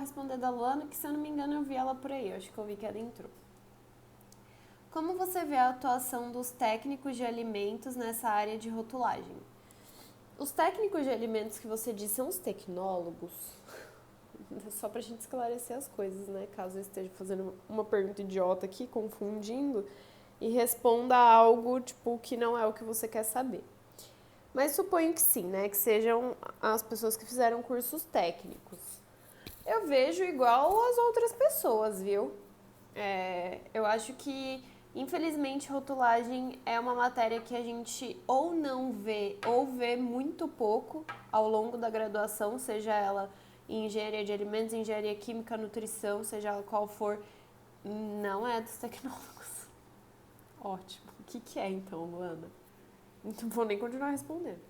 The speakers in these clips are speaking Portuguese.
responder da Luana, que se eu não me engano eu vi ela por aí, eu acho que eu vi que ela entrou. Como você vê a atuação dos técnicos de alimentos nessa área de rotulagem? Os técnicos de alimentos que você disse são os tecnólogos? Só pra gente esclarecer as coisas, né? Caso eu esteja fazendo uma pergunta idiota aqui, confundindo, e responda algo, tipo, que não é o que você quer saber. Mas suponho que sim, né? Que sejam as pessoas que fizeram cursos técnicos. Eu vejo igual as outras pessoas, viu? Eu acho que, infelizmente, rotulagem é uma matéria que a gente ou não vê, ou vê muito pouco ao longo da graduação, seja ela em engenharia de alimentos, engenharia química, nutrição, seja ela qual for, não é dos tecnólogos. Ótimo. O que é então, Luana? Não vou nem continuar respondendo.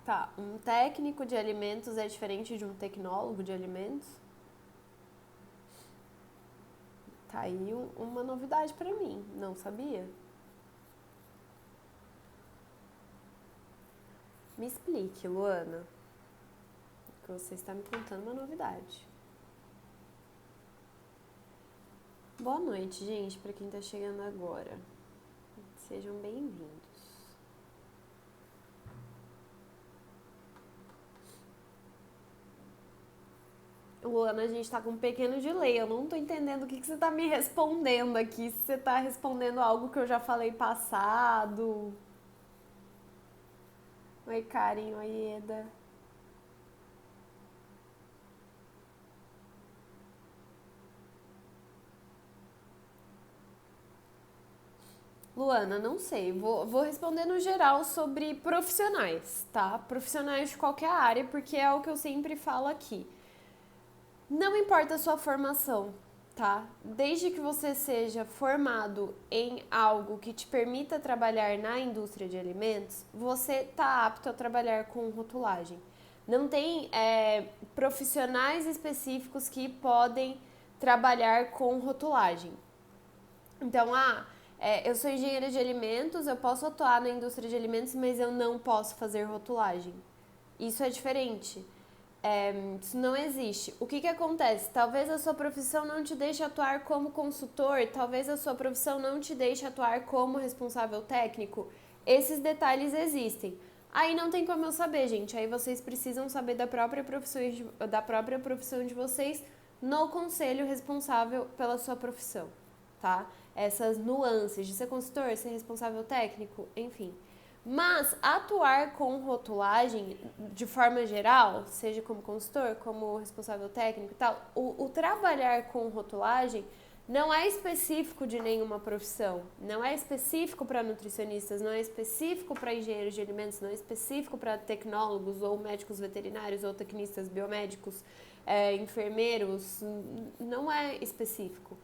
Tá, um técnico de alimentos é diferente de um tecnólogo de alimentos? Tá aí uma novidade pra mim, não sabia? Me explique, Luana, que você está me contando uma novidade. Boa noite, gente, pra quem tá chegando agora. Sejam bem-vindos. Luana, a gente tá com um pequeno delay. Eu não tô entendendo o que você tá me respondendo aqui. Se você tá respondendo algo que eu já falei passado. Oi, Karen, oi, Eda. Luana, não sei. Vou responder no geral sobre profissionais, tá? Profissionais de qualquer área, porque é o que eu sempre falo aqui. Não importa a sua formação, tá? Desde que você seja formado em algo que te permita trabalhar na indústria de alimentos, você tá apto a trabalhar com rotulagem. Não tem profissionais específicos que podem trabalhar com rotulagem. Então, eu sou engenheira de alimentos, eu posso atuar na indústria de alimentos, mas eu não posso fazer rotulagem. Isso é diferente. Isso não existe. O que acontece? Talvez a sua profissão não te deixe atuar como consultor, talvez a sua profissão não te deixe atuar como responsável técnico. Esses detalhes existem. Aí não tem como eu saber, gente. Aí vocês precisam saber da própria profissão de vocês no conselho responsável pela sua profissão, tá? Essas nuances de ser consultor, ser responsável técnico, enfim. Mas atuar com rotulagem, de forma geral, seja como consultor, como responsável técnico e tal, o trabalhar com rotulagem não é específico de nenhuma profissão. Não é específico para nutricionistas, não é específico para engenheiros de alimentos, não é específico para tecnólogos ou médicos veterinários ou tecnistas biomédicos, enfermeiros, não é específico.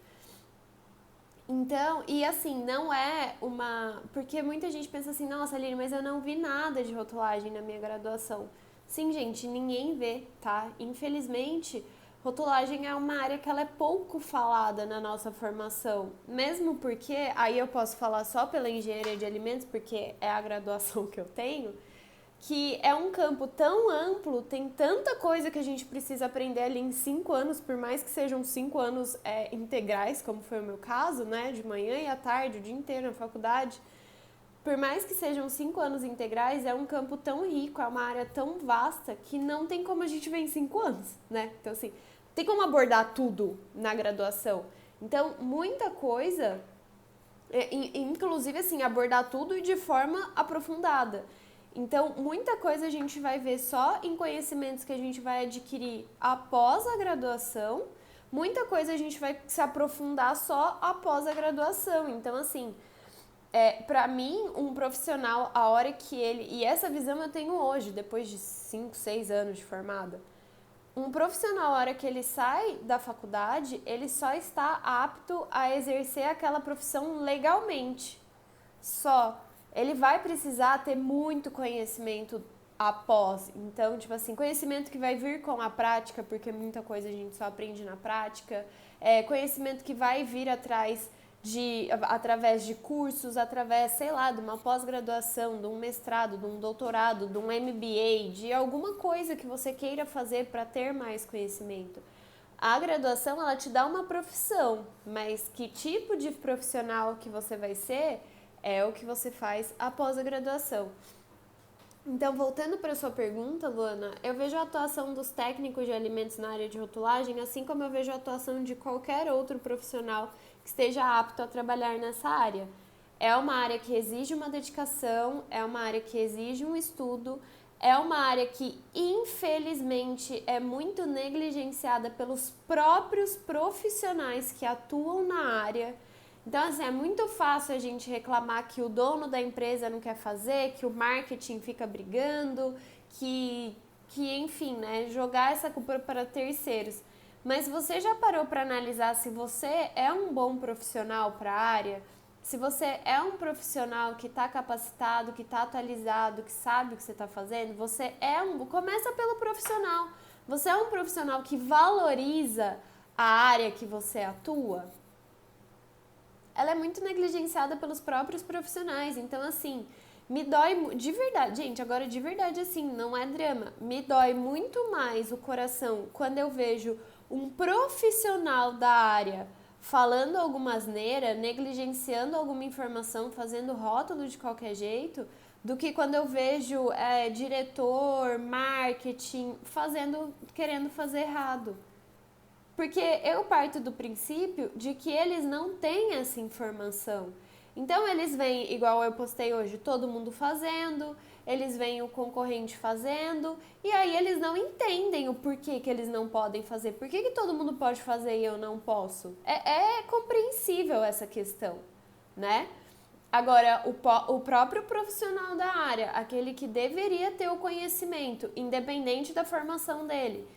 Então, e assim, não é uma... Porque muita gente pensa assim, nossa, Aline, mas eu não vi nada de rotulagem na minha graduação. Sim, gente, ninguém vê, tá? Infelizmente, rotulagem é uma área que ela é pouco falada na nossa formação. Mesmo porque, aí eu posso falar só pela engenharia de alimentos, porque é a graduação que eu tenho, que é um campo tão amplo, tem tanta coisa que a gente precisa aprender ali em 5 anos, por mais que sejam 5 anos integrais, como foi o meu caso, né, de manhã e à tarde, o dia inteiro na faculdade. Por mais que sejam 5 anos integrais, é um campo tão rico, é uma área tão vasta, que não tem como a gente ver em 5 anos, né? Então, assim, tem como abordar tudo na graduação. Então, muita coisa, inclusive, assim, abordar tudo e de forma aprofundada. Então, muita coisa a gente vai ver só em conhecimentos que a gente vai adquirir após a graduação, muita coisa a gente vai se aprofundar só após a graduação. Então, assim, pra mim, um profissional, a hora que ele... E essa visão eu tenho hoje, depois de 5, 6 anos de formada. Um profissional, a hora que ele sai da faculdade, ele só está apto a exercer aquela profissão legalmente. Só. Ele vai precisar ter muito conhecimento após. Então, tipo assim, conhecimento que vai vir com a prática, porque muita coisa a gente só aprende na prática. Conhecimento que vai vir atrás através de cursos, através, sei lá, de uma pós-graduação, de um mestrado, de um doutorado, de um MBA, de alguma coisa que você queira fazer para ter mais conhecimento. A graduação, ela te dá uma profissão, mas que tipo de profissional que você vai ser é o que você faz após a graduação. Então, voltando para a sua pergunta, Luana, eu vejo a atuação dos técnicos de alimentos na área de rotulagem, assim como eu vejo a atuação de qualquer outro profissional que esteja apto a trabalhar nessa área. É uma área que exige uma dedicação, é uma área que exige um estudo, é uma área que, infelizmente, é muito negligenciada pelos próprios profissionais que atuam na área. Então, assim, é muito fácil a gente reclamar que o dono da empresa não quer fazer, que o marketing fica brigando, que enfim, né, jogar essa culpa para terceiros. Mas você já parou para analisar se você é um bom profissional para a área? Se você é um profissional que está capacitado, que está atualizado, que sabe o que você está fazendo, você é começa pelo profissional. Você é um profissional que valoriza a área que você atua? Ela é muito negligenciada pelos próprios profissionais. Então, assim, me dói de verdade, gente, agora de verdade, assim, não é drama. Me dói muito mais o coração quando eu vejo um profissional da área falando alguma asneira, negligenciando alguma informação, fazendo rótulo de qualquer jeito, do que quando eu vejo diretor, marketing, querendo fazer errado. Porque eu parto do princípio de que eles não têm essa informação. Então eles veem, igual eu postei hoje, todo mundo fazendo, eles veem o concorrente fazendo, e aí eles não entendem o porquê que eles não podem fazer. Por que todo mundo pode fazer e eu não posso? É compreensível essa questão, né? Agora, o próprio profissional da área, aquele que deveria ter o conhecimento, independente da formação dele,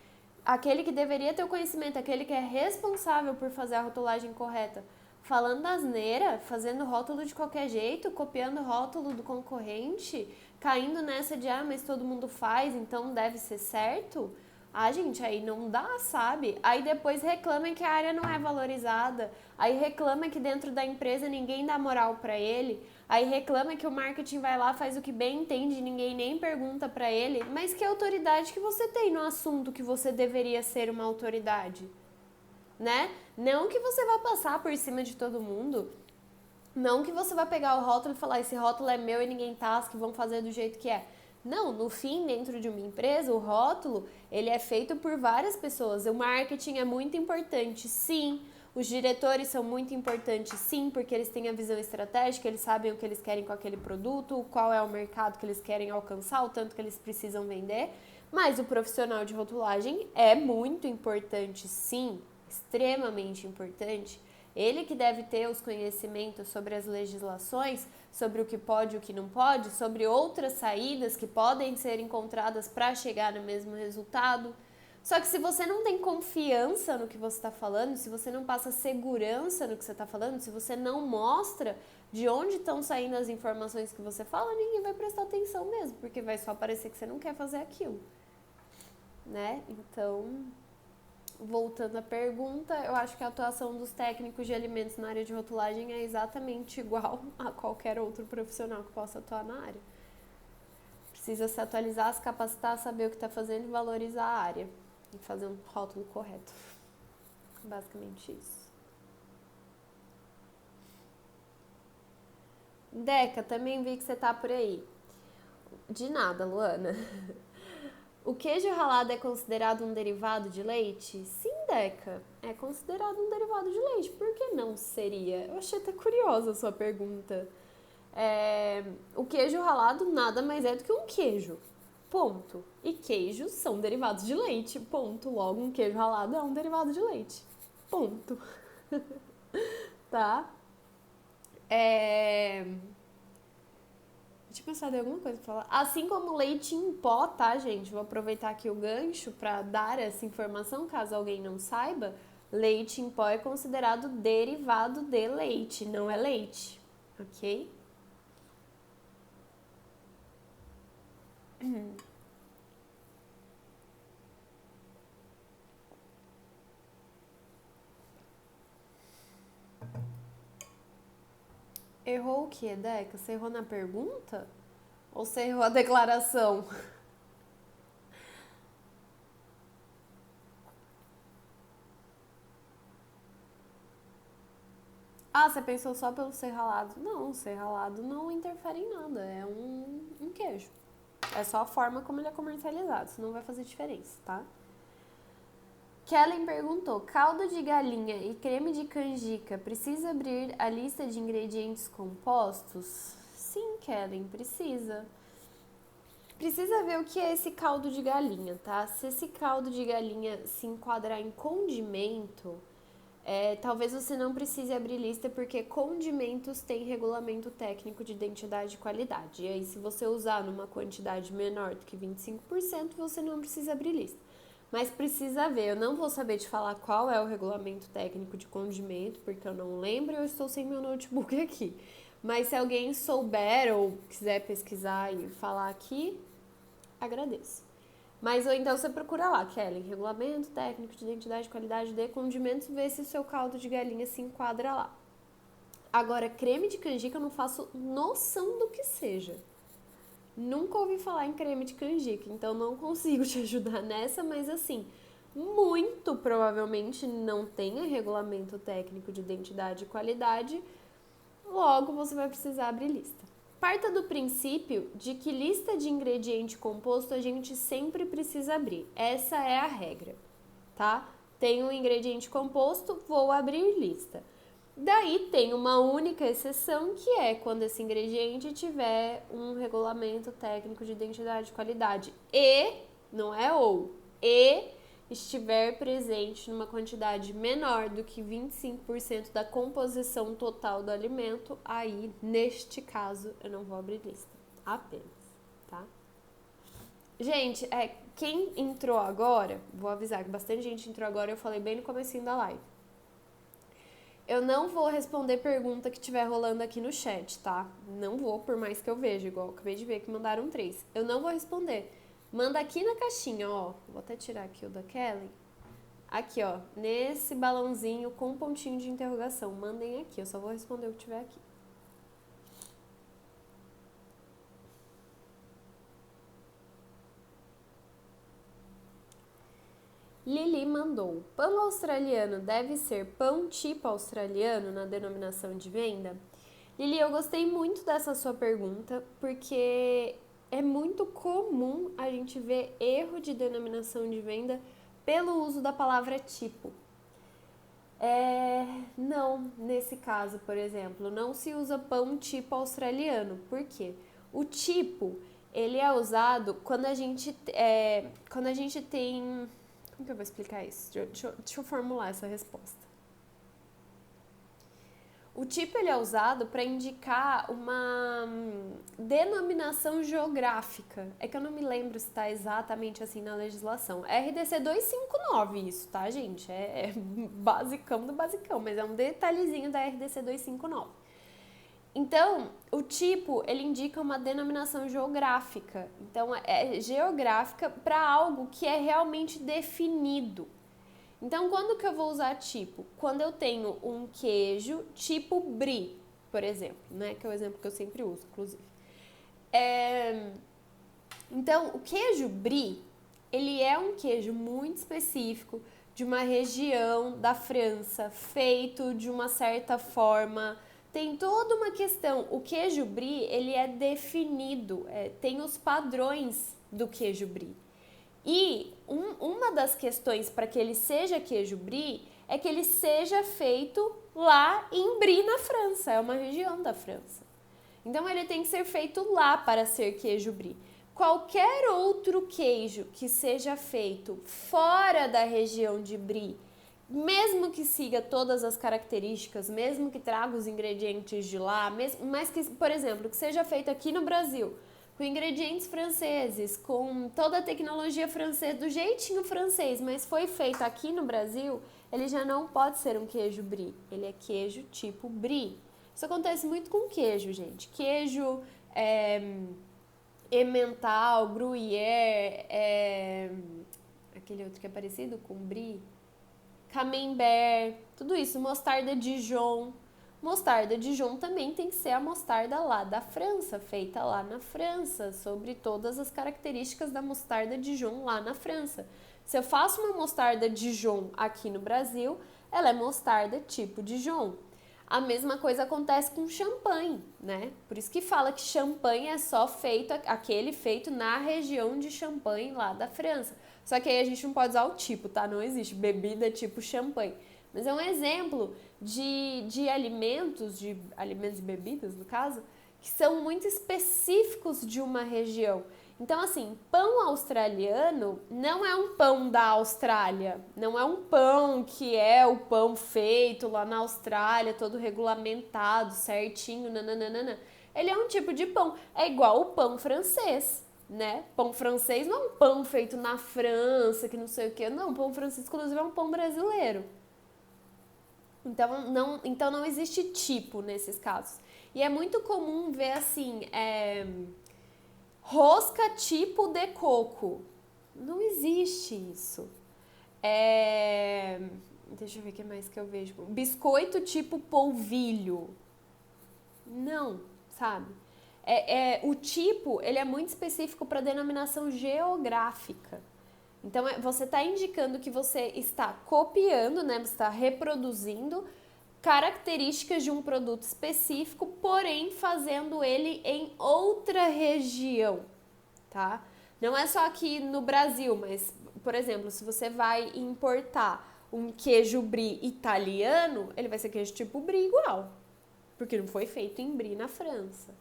aquele que deveria ter o conhecimento, aquele que é responsável por fazer a rotulagem correta, falando asneira, fazendo rótulo de qualquer jeito, copiando o rótulo do concorrente, caindo nessa de, mas todo mundo faz, então deve ser certo. Ah, gente, aí não dá, sabe? Aí depois reclamam que a área não é valorizada, aí reclama que dentro da empresa ninguém dá moral pra ele, aí reclama que o marketing vai lá, faz o que bem entende, ninguém nem pergunta pra ele, mas que autoridade que você tem no assunto que você deveria ser uma autoridade, né? Não que você vá passar por cima de todo mundo, não que você vai pegar o rótulo e falar, esse rótulo é meu e ninguém tasca, vão fazer do jeito que é. Não, no fim, dentro de uma empresa, o rótulo, ele é feito por várias pessoas. O marketing é muito importante, sim. Os diretores são muito importantes, sim, porque eles têm a visão estratégica, eles sabem o que eles querem com aquele produto, qual é o mercado que eles querem alcançar, o tanto que eles precisam vender. Mas o profissional de rotulagem é muito importante, sim, extremamente importante. Ele que deve ter os conhecimentos sobre as legislações, sobre o que pode e o que não pode, sobre outras saídas que podem ser encontradas para chegar no mesmo resultado. Só que se você não tem confiança no que você está falando, se você não passa segurança no que você está falando, se você não mostra de onde estão saindo as informações que você fala, ninguém vai prestar atenção mesmo, porque vai só parecer que você não quer fazer aquilo, né? Então, voltando à pergunta, eu acho que a atuação dos técnicos de alimentos na área de rotulagem é exatamente igual a qualquer outro profissional que possa atuar na área. Precisa se atualizar, se capacitar, saber o que está fazendo e valorizar a área. E fazer um rótulo correto. Basicamente isso. Deca, também vi que você tá por aí. De nada, Luana. O queijo ralado é considerado um derivado de leite? Sim, Deca, é considerado um derivado de leite. Por que não seria? Eu achei até curiosa a sua pergunta. O queijo ralado nada mais é do que um queijo. Ponto. E queijos são derivados de leite. Ponto. Logo, um queijo ralado é um derivado de leite. Ponto. Tá? Deixa eu pensar em alguma coisa pra falar. Assim como leite em pó, tá, gente? Vou aproveitar aqui o gancho para dar essa informação, caso alguém não saiba. Leite em pó é considerado derivado de leite, não é leite, ok? Errou o quê, Deca? Você errou na pergunta? Ou você errou a declaração? Ah, você pensou só pelo ser ralado? Não, ser ralado não interfere em nada. É um queijo. É só a forma como ele é comercializado. Isso não vai fazer diferença, tá? Kellen perguntou: caldo de galinha e creme de canjica precisa abrir a lista de ingredientes compostos? Sim, Kellen, precisa. Precisa ver o que é esse caldo de galinha, tá? Se esse caldo de galinha se enquadrar em condimento, talvez você não precise abrir lista porque condimentos têm regulamento técnico de identidade e qualidade. E aí, se você usar numa quantidade menor do que 25%, você não precisa abrir lista. Mas precisa ver, eu não vou saber te falar qual é o regulamento técnico de condimento, porque eu não lembro e eu estou sem meu notebook aqui. Mas se alguém souber ou quiser pesquisar e falar aqui, agradeço. Mas ou então você procura lá, Kelly, regulamento técnico de identidade e qualidade de condimentos, vê se o seu caldo de galinha se enquadra lá. Agora, creme de canjica eu não faço noção do que seja. Nunca ouvi falar em creme de canjica, então não consigo te ajudar nessa, mas assim, muito provavelmente não tenha regulamento técnico de identidade e qualidade, logo você vai precisar abrir lista. Parta do princípio de que lista de ingrediente composto a gente sempre precisa abrir. Essa é a regra, tá? Tem um ingrediente composto, vou abrir lista. Daí tem uma única exceção, que é quando esse ingrediente tiver um regulamento técnico de identidade e qualidade e, não é ou, e estiver presente numa quantidade menor do que 25% da composição total do alimento, aí, neste caso, eu não vou abrir lista. Apenas, tá? Gente, quem entrou agora, vou avisar que bastante gente entrou agora, eu falei bem no comecinho da live. Eu não vou responder pergunta que estiver rolando aqui no chat, tá? Não vou, por mais que eu veja, igual eu acabei de ver que mandaram 3. Eu não vou responder. Manda aqui na caixinha, ó. Vou até tirar aqui o da Kelly. Aqui, ó. Nesse balãozinho com um pontinho de interrogação. Mandem aqui, eu só vou responder o que tiver aqui. Lili mandou: pão australiano deve ser pão tipo australiano na denominação de venda? Lili, eu gostei muito dessa sua pergunta, porque é muito comum a gente ver erro de denominação de venda pelo uso da palavra tipo. Não, nesse caso, por exemplo, não se usa pão tipo australiano. Por quê? O tipo, ele é usado quando a gente tem... Como que eu vou explicar isso? Deixa eu formular essa resposta. O tipo ele é usado para indicar uma denominação geográfica. É que eu não me lembro se está exatamente assim na legislação. É RDC 259 isso, tá, gente? É basicão do basicão, mas é um detalhezinho da RDC 259. Então, o tipo, ele indica uma denominação geográfica. Então, é geográfica para algo que é realmente definido. Então, quando que eu vou usar tipo? Quando eu tenho um queijo tipo brie, por exemplo, né? Que é o exemplo que eu sempre uso, inclusive. Então, o queijo brie, ele é um queijo muito específico de uma região da França, feito de uma certa forma. Tem toda uma questão. O queijo brie, ele é definido, tem os padrões do queijo brie. E uma das questões para que ele seja queijo brie é que ele seja feito lá em Brie, na França, é uma região da França. Então ele tem que ser feito lá para ser queijo brie. Qualquer outro queijo que seja feito fora da região de Brie, mesmo que siga todas as características, mesmo que traga os ingredientes de lá, mas que, por exemplo, que seja feito aqui no Brasil, com ingredientes franceses, com toda a tecnologia francesa, do jeitinho francês, mas foi feito aqui no Brasil, ele já não pode ser um queijo brie, ele é queijo tipo brie. Isso acontece muito com queijo, gente. Queijo emmental, gruyère, aquele outro que é parecido com brie, camembert, tudo isso, mostarda Dijon. Mostarda Dijon também tem que ser a mostarda lá da França, feita lá na França, sobre todas as características da mostarda Dijon lá na França. Se eu faço uma mostarda Dijon aqui no Brasil, ela é mostarda tipo Dijon. A mesma coisa acontece com champanhe, né? Por isso que fala que champanhe é só feito, aquele feito na região de Champagne lá da França. Só que aí a gente não pode usar o tipo, tá? Não existe bebida tipo champanhe. Mas é um exemplo de alimentos e bebidas, no caso, que são muito específicos de uma região. Então, assim, pão australiano não é um pão da Austrália, não é um pão que é o pão feito lá na Austrália, todo regulamentado, certinho, nananana. Ele é um tipo de pão, é igual o pão francês, né? Pão francês não é um pão feito na França, que não sei o que, não, pão francês, inclusive, é um pão brasileiro. Então não existe tipo nesses casos. E é muito comum ver assim, rosca tipo de coco. Não existe isso. Deixa eu ver o que mais que eu vejo. Biscoito tipo polvilho. Não, sabe? O tipo, ele é muito específico para denominação geográfica. Então, você está indicando que você está copiando, né? Você está reproduzindo características de um produto específico, porém fazendo ele em outra região, tá? Não é só aqui no Brasil, mas, por exemplo, se você vai importar um queijo brie italiano, ele vai ser queijo tipo brie igual, porque não foi feito em brie na França.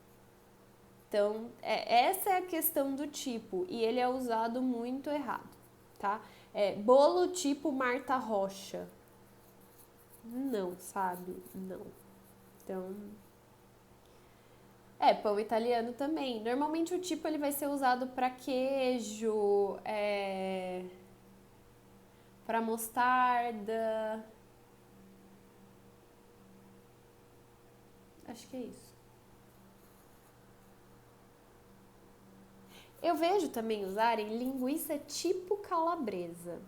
Então, essa é a questão do tipo, e ele é usado muito errado, tá? Bolo tipo Marta Rocha. Não, sabe? Não. Então, pão italiano também. Normalmente o tipo ele vai ser usado para queijo, para mostarda. Acho que é isso. Eu vejo também usarem linguiça tipo calabresa.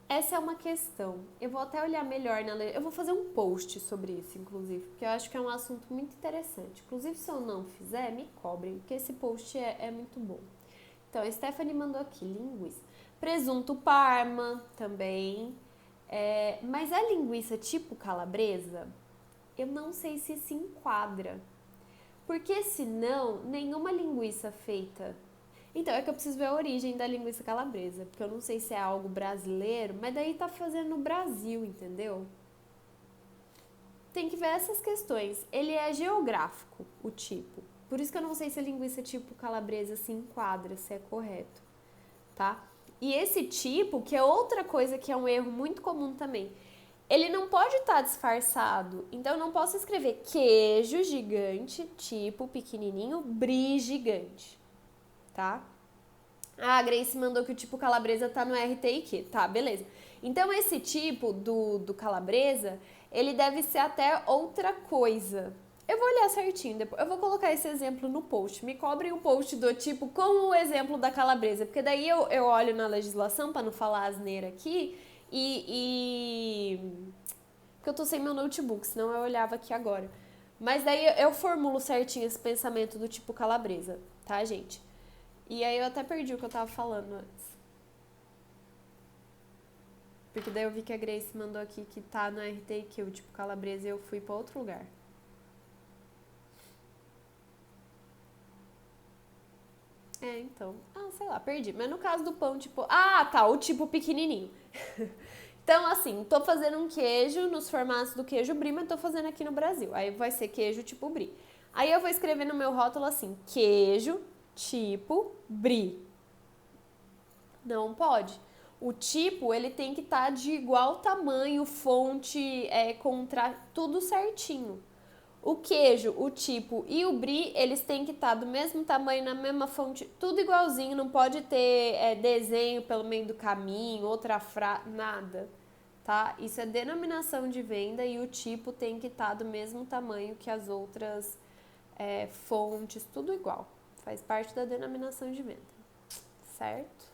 Essa é uma questão. Eu vou até olhar melhor eu vou fazer um post sobre isso, inclusive, porque eu acho que é um assunto muito interessante. Inclusive, se eu não fizer, me cobrem, porque esse post é muito bom. Então, a Stephanie mandou aqui linguiça. Presunto parma também. Mas a linguiça tipo calabresa, eu não sei se enquadra. Porque senão, nenhuma linguiça feita. Então, é que eu preciso ver a origem da linguiça calabresa, porque eu não sei se é algo brasileiro, mas daí tá fazendo no Brasil, entendeu? Tem que ver essas questões. Ele é geográfico, o tipo. Por isso que eu não sei se a linguiça tipo calabresa se enquadra, se é correto, tá? E esse tipo, que é outra coisa que é um erro muito comum também, ele não pode estar disfarçado. Então eu não posso escrever queijo gigante, tipo pequenininho, brie gigante, tá? Ah, a Grace mandou que o tipo calabresa tá no RTIQ. Tá, beleza. Então esse tipo do calabresa, ele deve ser até outra coisa. Eu vou olhar certinho depois. Eu vou colocar esse exemplo no post. Me cobrem o post do tipo com o exemplo da calabresa. Porque daí eu olho na legislação, para não falar asneira aqui, porque eu tô sem meu notebook, senão eu olhava aqui agora. Mas daí eu formulo certinho esse pensamento do tipo calabresa, tá, gente? E aí eu até perdi o que eu tava falando antes. Porque daí eu vi que a Grace mandou aqui que tá no RTQ, tipo calabresa, e eu fui pra outro lugar. Então. Ah, sei lá, perdi. Mas no caso do pão, tipo. Ah, tá, o tipo pequenininho. Então, assim, tô fazendo um queijo nos formatos do queijo brie, mas tô fazendo aqui no Brasil. Aí vai ser queijo tipo brie. Aí eu vou escrever no meu rótulo assim, queijo tipo brie. Não pode. O tipo, ele tem que estar de igual tamanho, fonte, tudo certinho. O queijo, o tipo e o brie, eles têm que estar do mesmo tamanho, na mesma fonte, tudo igualzinho, não pode ter desenho pelo meio do caminho, outra frase, nada, tá? Isso é denominação de venda e o tipo tem que estar do mesmo tamanho que as outras fontes, tudo igual. Faz parte da denominação de venda, certo?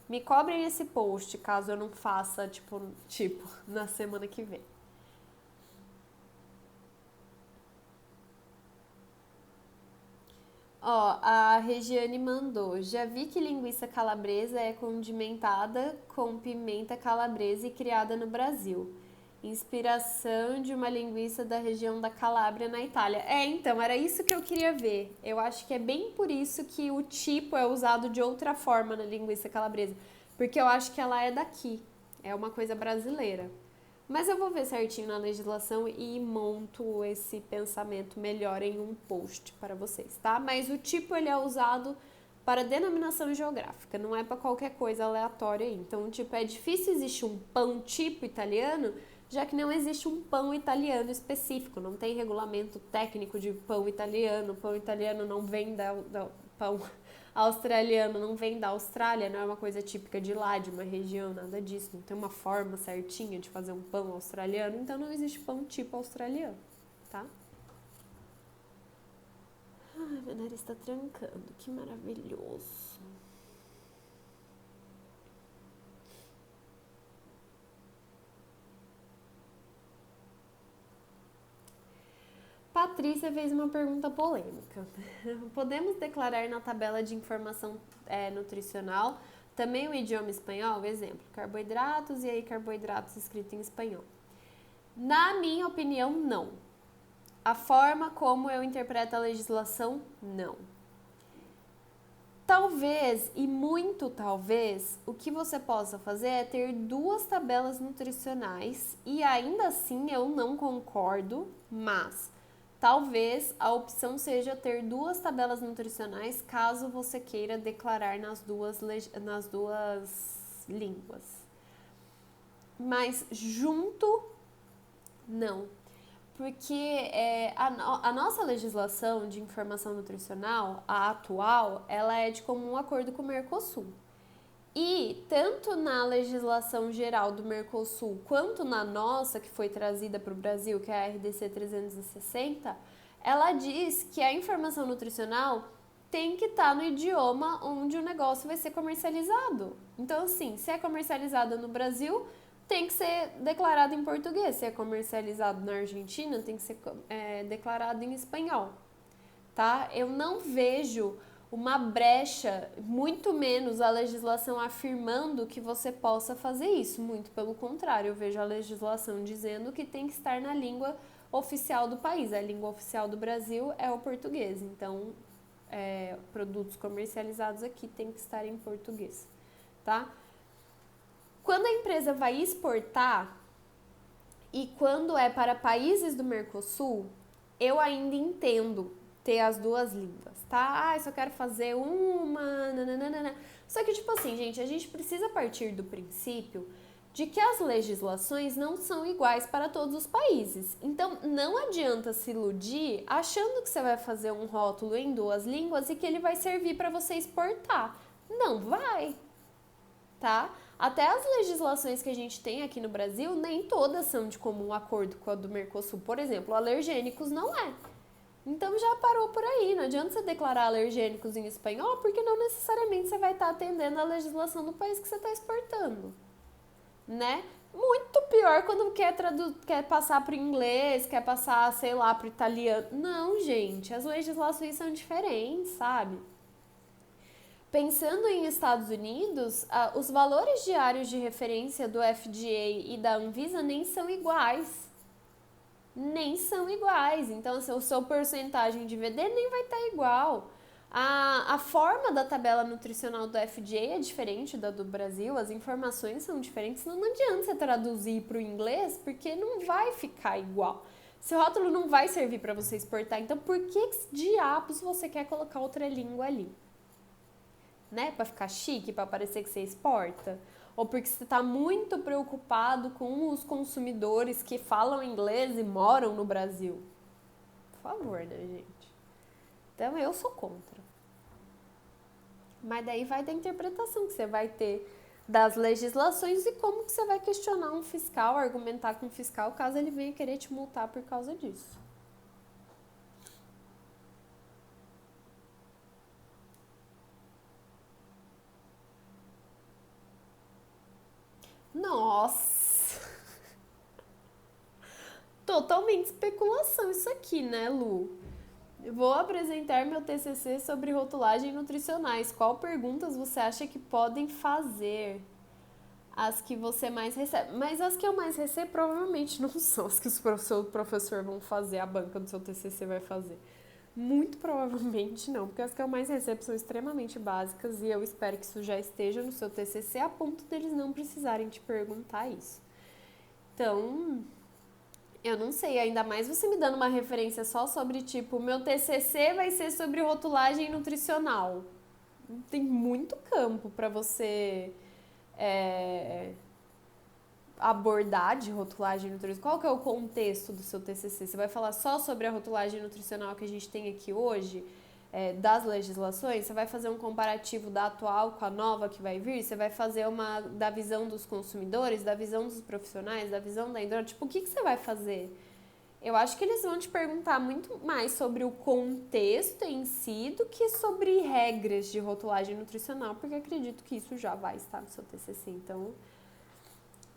Me cobrem esse post caso eu não faça, tipo na semana que vem. Ó, a Regiane mandou. Já vi que linguiça calabresa é condimentada com pimenta calabresa e criada no Brasil. Inspiração de uma linguiça da região da Calábria, na Itália. Então, era isso que eu queria ver. Eu acho que é bem por isso que o tipo é usado de outra forma na linguiça calabresa. Porque eu acho que ela é daqui. É uma coisa brasileira. Mas eu vou ver certinho na legislação e monto esse pensamento melhor em um post para vocês, tá? Mas o tipo ele é usado para denominação geográfica, não é para qualquer coisa aleatória aí. Então, tipo, é difícil existir um pão tipo italiano, já que não existe um pão italiano específico, não tem regulamento técnico de pão italiano não vem da pão australiano não vem da Austrália, não é uma coisa típica de lá, de uma região, nada disso. Não tem uma forma certinha de fazer um pão australiano, então não existe pão tipo australiano, tá? Ai, meu nariz tá trancando, que maravilhoso. Patrícia fez uma pergunta polêmica. Podemos declarar na tabela de informação nutricional também o idioma espanhol? Exemplo, carboidratos e aí carboidratos escrito em espanhol. Na minha opinião, não. A forma como eu interpreto a legislação, não. Talvez, e muito talvez, o que você possa fazer é ter duas tabelas nutricionais e ainda assim eu não concordo, mas talvez a opção seja ter duas tabelas nutricionais caso você queira declarar nas duas línguas. Mas junto, não. Porque a nossa legislação de informação nutricional, a atual, ela é de comum acordo com o Mercosul. E tanto na legislação geral do Mercosul quanto na nossa, que foi trazida para o Brasil, que é a RDC 360, ela diz que a informação nutricional tem que estar no idioma onde o negócio vai ser comercializado. Então, assim, se é comercializado no Brasil, tem que ser declarado em português. Se é comercializado na Argentina, tem que ser declarado em espanhol, tá? Eu não vejo uma brecha, muito menos a legislação afirmando que você possa fazer isso. Muito pelo contrário, eu vejo a legislação dizendo que tem que estar na língua oficial do país. A língua oficial do Brasil é o português, então produtos comercializados aqui tem que estar em português, tá? Quando a empresa vai exportar e quando é para países do Mercosul, eu ainda entendo ter as duas línguas, tá? Ah, só quero fazer uma, nananana. Só que, tipo assim, gente, a gente precisa partir do princípio de que as legislações não são iguais para todos os países. Então, não adianta se iludir achando que você vai fazer um rótulo em duas línguas e que ele vai servir para você exportar. Não vai, tá? Até as legislações que a gente tem aqui no Brasil, nem todas são de comum acordo com a do Mercosul. Por exemplo, alergênicos não é. Então já parou por aí, não adianta você declarar alergênicos em espanhol, porque não necessariamente você vai estar atendendo a legislação do país que você está exportando, né? Muito pior quando quer passar para o inglês, quer passar, sei lá, para o italiano. Não, gente, as legislações são diferentes, sabe? Pensando em Estados Unidos, os valores diários de referência do FDA e da Anvisa nem são iguais. Nem são iguais. Então, assim, o seu porcentagem de VD nem vai estar igual. A forma da tabela nutricional do FDA é diferente da do Brasil, as informações são diferentes. Não adianta você traduzir para o inglês, porque não vai ficar igual. Seu rótulo não vai servir para você exportar. Então, por que diabos você quer colocar outra língua ali? Né, para ficar chique, para parecer que você exporta, ou porque você está muito preocupado com os consumidores que falam inglês e moram no Brasil. Por favor, né, gente? Então eu sou contra. Mas daí vai da interpretação que você vai ter das legislações e como que você vai questionar um fiscal, argumentar com o fiscal caso ele venha querer te multar por causa disso. Nossa! Totalmente especulação isso aqui, né, Lu? Vou apresentar meu TCC sobre rotulagem nutricionais. Qual perguntas você acha que podem fazer? As que você mais recebe. Mas as que eu mais recebo provavelmente não são as que o seu professor vão fazer, a banca do seu TCC vai fazer. Muito provavelmente não, porque as que eu mais recebo são extremamente básicas e eu espero que isso já esteja no seu TCC a ponto deles não precisarem te perguntar isso. Então, eu não sei, ainda mais você me dando uma referência só sobre, tipo, meu TCC vai ser sobre rotulagem nutricional. Tem muito campo para você é, abordar de rotulagem nutricional. Qual que é o contexto do seu TCC? Você vai falar só sobre a rotulagem nutricional que a gente tem aqui hoje, das legislações? Você vai fazer um comparativo da atual com a nova que vai vir? Você vai fazer uma da visão dos consumidores, da visão dos profissionais, da visão da indústria? Tipo, o que você vai fazer? Eu acho que eles vão te perguntar muito mais sobre o contexto em si do que sobre regras de rotulagem nutricional, porque acredito que isso já vai estar no seu TCC. Então,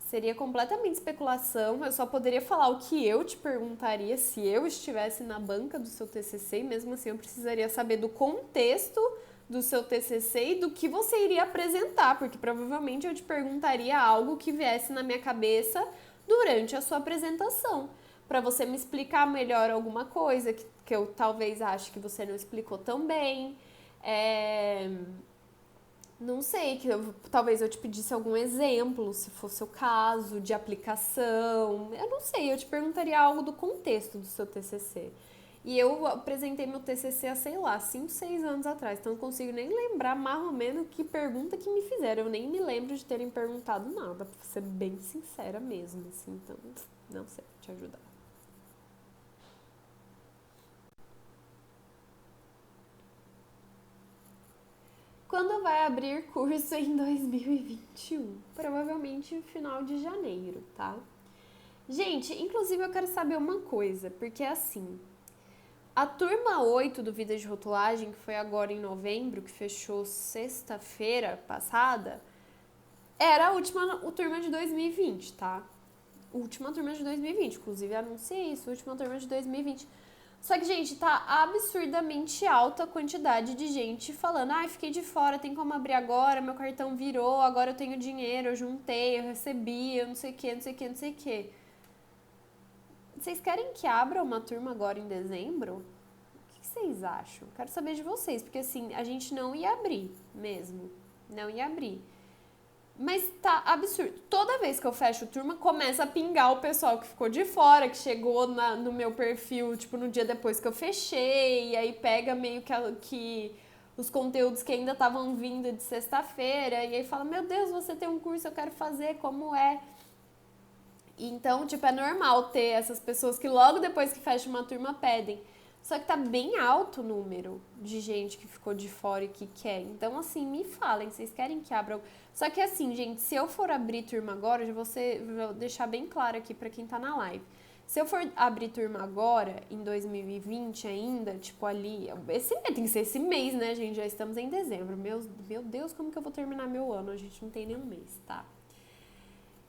seria completamente especulação. Eu só poderia falar o que eu te perguntaria se eu estivesse na banca do seu TCC, e mesmo assim eu precisaria saber do contexto do seu TCC e do que você iria apresentar, porque provavelmente eu te perguntaria algo que viesse na minha cabeça durante a sua apresentação, para você me explicar melhor alguma coisa que eu talvez ache que você não explicou tão bem. Não sei, talvez eu te pedisse algum exemplo, se fosse o caso, de aplicação. Eu não sei, eu te perguntaria algo do contexto do seu TCC. E eu apresentei meu TCC há, sei lá, 5, 6 anos atrás, então não consigo nem lembrar mais ou menos que pergunta que me fizeram. Eu nem me lembro de terem perguntado nada, pra ser bem sincera mesmo, assim, então não sei te ajudar. Quando vai abrir curso em 2021? Provavelmente no final de janeiro, tá? Gente, inclusive eu quero saber uma coisa, porque assim, a turma 8 do Vida de Rotulagem, que foi agora em novembro, que fechou sexta-feira passada, era a última turma de 2020, tá? Última turma de 2020, inclusive anunciei isso, última turma de 2020. Só que, gente, tá absurdamente alta a quantidade de gente falando: ai, fiquei de fora, tem como abrir agora, meu cartão virou, agora eu tenho dinheiro, eu juntei, eu recebi, eu não sei o que, não sei o que, não sei o que. Vocês querem que abra uma turma agora em dezembro? O que vocês acham? Quero saber de vocês, porque assim, a gente não ia abrir mesmo. Não ia abrir. Mas tá absurdo. Toda vez que eu fecho turma, começa a pingar o pessoal que ficou de fora, que chegou no meu perfil, tipo, no dia depois que eu fechei, e aí pega meio que os conteúdos que ainda estavam vindo de sexta-feira, e aí fala: meu Deus, você tem um curso, eu quero fazer, como é? Então, tipo, é normal ter essas pessoas que logo depois que fecha uma turma pedem. Só que tá bem alto o número de gente que ficou de fora e que quer. Então, assim, me falem, vocês querem que abra? Só que assim, gente, se eu for abrir turma agora, vou deixar bem claro aqui pra quem tá na live. Se eu for abrir turma agora, em 2020 ainda, tipo ali, tem que ser esse mês, né, gente? Já estamos em dezembro. Meu Deus, como que eu vou terminar meu ano? A gente não tem nenhum mês, tá?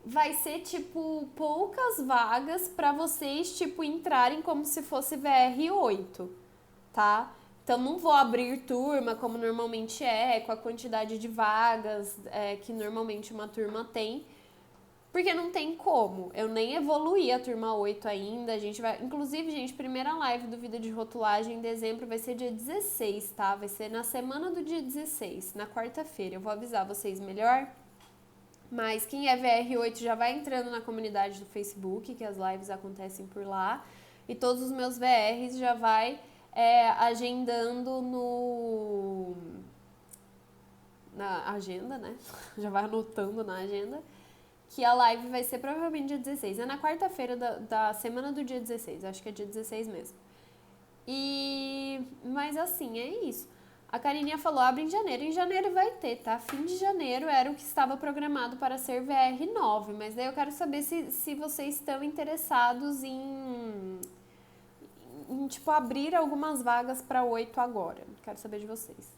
Vai ser, tipo, poucas vagas pra vocês, tipo, entrarem como se fosse VR8, tá? Então, não vou abrir turma como normalmente com a quantidade de vagas que normalmente uma turma tem, porque não tem como. Eu nem evoluí a turma 8 ainda. A gente vai. Inclusive, gente, primeira live do Vida de Rotulagem em dezembro vai ser dia 16, tá? Vai ser na semana do dia 16, na quarta-feira. Eu vou avisar vocês melhor. Mas quem é VR8 já vai entrando na comunidade do Facebook, que as lives acontecem por lá. E todos os meus VRs já vai agendando na agenda, né? Já vai anotando na agenda que a live vai ser provavelmente dia 16. É na quarta-feira da semana do dia 16, acho que é dia 16 mesmo. Mas assim, é isso. A Carininha falou, abre em janeiro. Em janeiro vai ter, tá? Fim de janeiro era o que estava programado para ser VR9. Mas daí eu quero saber se vocês estão interessados em tipo, abrir algumas vagas para 8 agora. Quero saber de vocês.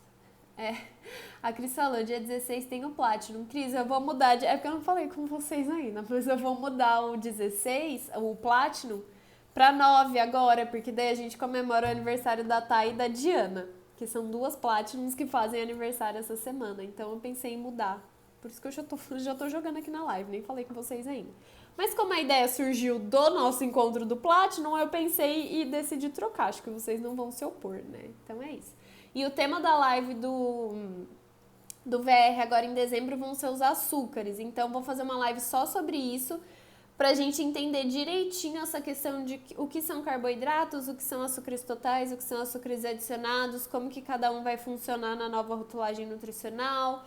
A Cris falou, dia 16 tem o Platinum. Cris, eu vou mudar. É porque eu não falei com vocês ainda, mas eu vou mudar o 16, o Platinum, pra 9 agora, porque daí a gente comemora o aniversário da Thay e da Diana, que são 2 Platinums que fazem aniversário essa semana. Então eu pensei em mudar. Por isso que eu já tô jogando aqui na live, nem falei com vocês ainda. Mas como a ideia surgiu do nosso encontro do Platinum, eu pensei e decidi trocar. Acho que vocês não vão se opor, né? Então é isso. E o tema da live do VR agora em dezembro vão ser os açúcares. Então vou fazer uma live só sobre isso, pra gente entender direitinho essa questão de o que são carboidratos, o que são açúcares totais, o que são açúcares adicionados, como que cada um vai funcionar na nova rotulagem nutricional,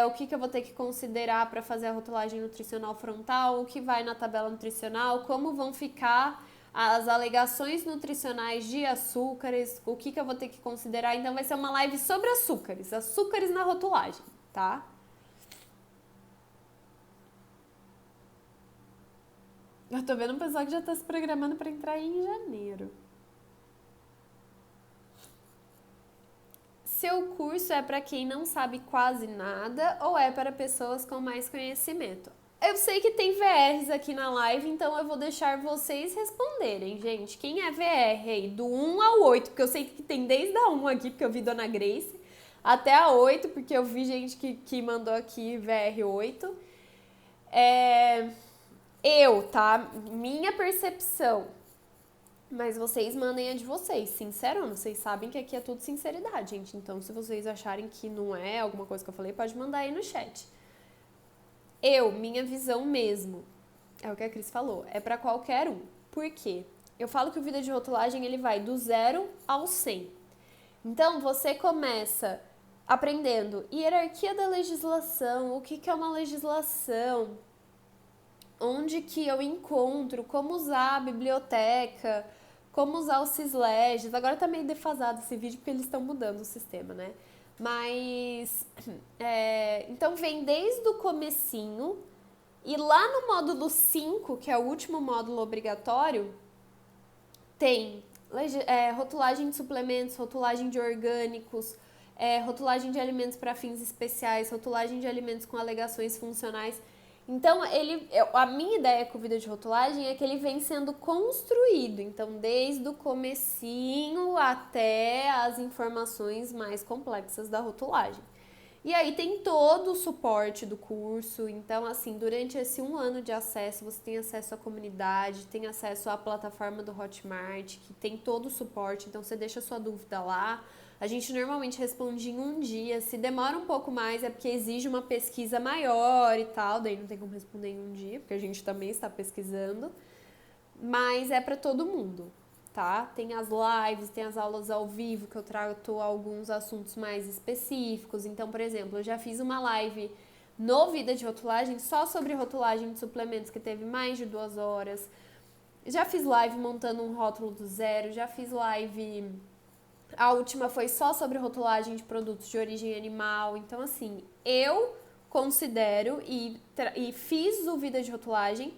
o que eu vou ter que considerar para fazer a rotulagem nutricional frontal, o que vai na tabela nutricional, como vão ficar as alegações nutricionais de açúcares, o que eu vou ter que considerar. Então vai ser uma live sobre açúcares na rotulagem, tá? Eu tô vendo um pessoal que já tá se programando pra entrar em janeiro. Seu curso é para quem não sabe quase nada ou é para pessoas com mais conhecimento? Eu sei que tem VRs aqui na live, então eu vou deixar vocês responderem, gente. Quem é VR aí? Do 1 ao 8, porque eu sei que tem desde a 1 aqui, porque eu vi Dona Grace, até a 8, porque eu vi gente que mandou aqui VR 8. Tá? Minha percepção. Mas vocês mandem a de vocês, sincerão. Vocês sabem que aqui é tudo sinceridade, gente. Então, se vocês acharem que não é alguma coisa que eu falei, pode mandar aí no chat. Minha visão mesmo, é o que a Cris falou, é pra qualquer um. Por quê? Eu falo que o Vida de Rotulagem, ele vai do 0 ao 100. Então, você começa aprendendo hierarquia da legislação, o que é uma legislação, onde que eu encontro, como usar a biblioteca, como usar o Sysleges. Agora tá meio defasado esse vídeo porque eles estão mudando o sistema, né? Mas, então vem desde o comecinho e lá no módulo 5, que é o último módulo obrigatório, tem rotulagem de suplementos, rotulagem de orgânicos, rotulagem de alimentos para fins especiais, rotulagem de alimentos com alegações funcionais. Então, a minha ideia com o Vida de Rotulagem é que ele vem sendo construído. Então, desde o comecinho até as informações mais complexas da rotulagem. E aí tem todo o suporte do curso. Então, assim, durante esse 1 ano de acesso, você tem acesso à comunidade, tem acesso à plataforma do Hotmart, que tem todo o suporte. Então, você deixa a sua dúvida lá. A gente normalmente responde em 1 dia. Se demora um pouco mais é porque exige uma pesquisa maior e tal. Daí não tem como responder em 1 dia, porque a gente também está pesquisando. Mas é para todo mundo, tá? Tem as lives, tem as aulas ao vivo, que eu trato alguns assuntos mais específicos. Então, por exemplo, eu já fiz uma live no Vida de Rotulagem só sobre rotulagem de suplementos, que teve mais de 2 horas. Já fiz live montando um rótulo do zero, já fiz live... A última foi só sobre rotulagem de produtos de origem animal. Então, assim, eu considero e fiz o Vida de Rotulagem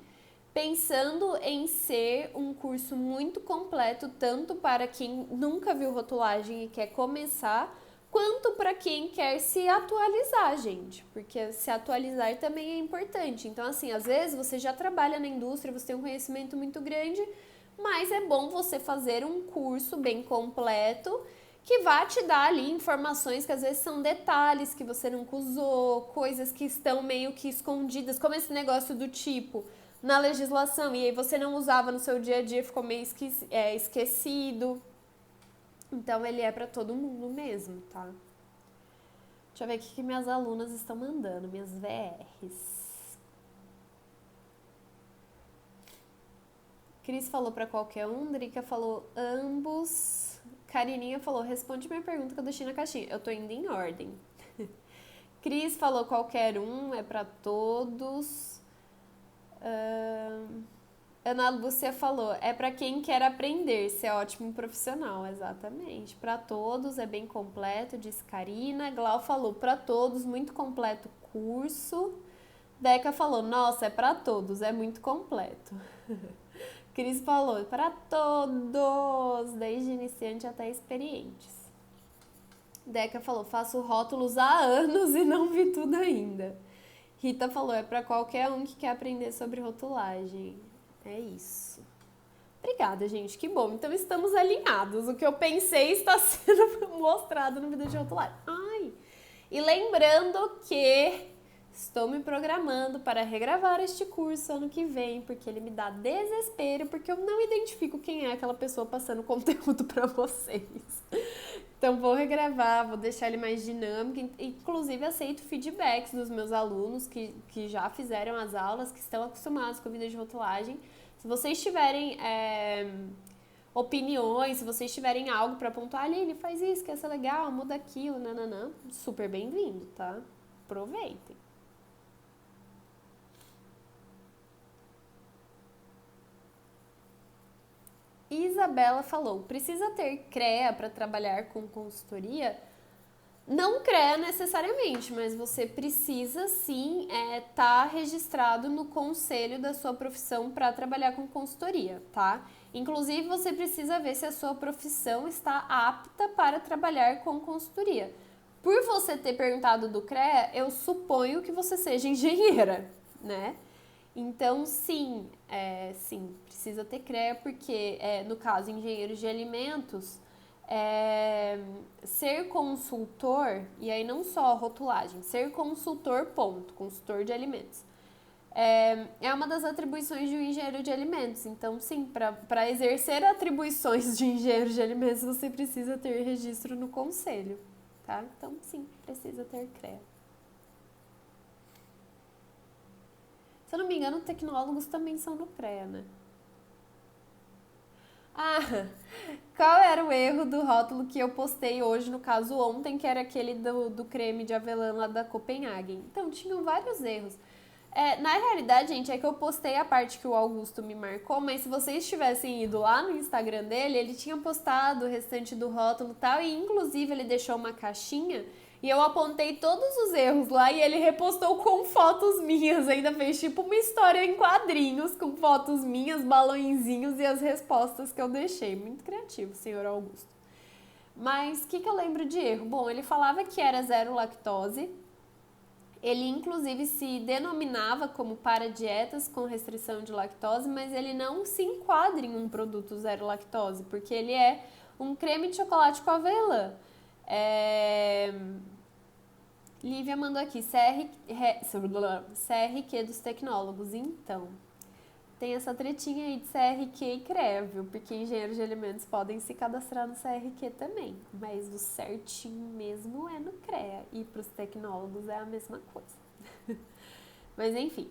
pensando em ser um curso muito completo, tanto para quem nunca viu rotulagem e quer começar, quanto para quem quer se atualizar, gente. Porque se atualizar também é importante. Então, assim, às vezes você já trabalha na indústria, você tem um conhecimento muito grande, mas é bom você fazer um curso bem completo que vai te dar ali informações que às vezes são detalhes que você nunca usou, coisas que estão meio que escondidas, como esse negócio do tipo na legislação, e aí você não usava no seu dia a dia, ficou meio esquecido. Então ele é para todo mundo mesmo, tá? Deixa eu ver o que minhas alunas estão mandando, minhas VRs. Cris falou pra qualquer um, Drica falou ambos, Carininha falou, responde minha pergunta que eu deixei na caixinha. Eu tô indo em ordem. Cris falou qualquer um, é pra todos. Ana Lúcia falou, é pra quem quer aprender, ser ótimo profissional, exatamente. Pra todos, é bem completo, disse Karina. Glau falou, pra todos, muito completo o curso. Deca falou, nossa, é pra todos, é muito completo. Cris falou, para todos, desde iniciante até experientes. Deca falou, faço rótulos há anos e não vi tudo ainda. Rita falou, é para qualquer um que quer aprender sobre rotulagem. É isso. Obrigada, gente, que bom. Então estamos alinhados. O que eu pensei está sendo mostrado no vídeo de rotulagem. Ai! E lembrando que estou me programando para regravar este curso ano que vem, porque ele me dá desespero, porque eu não identifico quem é aquela pessoa passando conteúdo para vocês. Então vou regravar, vou deixar ele mais dinâmico, inclusive aceito feedbacks dos meus alunos que já fizeram as aulas, que estão acostumados com a vida de rotulagem. Se vocês tiverem opiniões, se vocês tiverem algo para pontuar, Aline, faz isso, que essa é legal, muda aquilo, nananã, super bem-vindo, tá? Aproveitem. Isabela falou, precisa ter CREA para trabalhar com consultoria? Não CREA necessariamente, mas você precisa sim tá registrado no conselho da sua profissão para trabalhar com consultoria, tá? Inclusive, você precisa ver se a sua profissão está apta para trabalhar com consultoria. Por você ter perguntado do CREA, eu suponho que você seja engenheira, né? Então, sim, precisa ter CREA, porque, no caso, engenheiros de alimentos, ser consultor, e aí não só rotulagem, ser consultor, ponto, consultor de alimentos, é uma das atribuições de um engenheiro de alimentos. Então, sim, para exercer atribuições de engenheiro de alimentos, você precisa ter registro no conselho, tá? Então, sim, precisa ter CREA. Se eu não me engano, tecnólogos também são no CREA, né? Ah, qual era o erro do rótulo que eu postei hoje, no caso ontem, que era aquele do creme de avelã lá da Copenhagen? Então, tinham vários erros. Na realidade, gente, é que eu postei a parte que o Augusto me marcou, mas se vocês tivessem ido lá no Instagram dele, ele tinha postado o restante do rótulo e tal, e inclusive ele deixou uma caixinha e eu apontei todos os erros lá e ele repostou com fotos minhas, ainda fez tipo uma história em quadrinhos com fotos minhas, balõezinhos e as respostas que eu deixei. Muito criativo, senhor Augusto. Mas o que eu lembro de erro? Bom, ele falava que era zero lactose. Ele, inclusive, se denominava como para dietas com restrição de lactose, mas ele não se enquadra em um produto zero lactose, porque ele é um creme de chocolate com avelã. Lívia mandou aqui, CRQ dos tecnólogos. Então, tem essa tretinha aí de CRQ e CREA, viu? Porque engenheiros de alimentos podem se cadastrar no CRQ também, mas o certinho mesmo é no CREA, e para os tecnólogos é a mesma coisa. Mas enfim,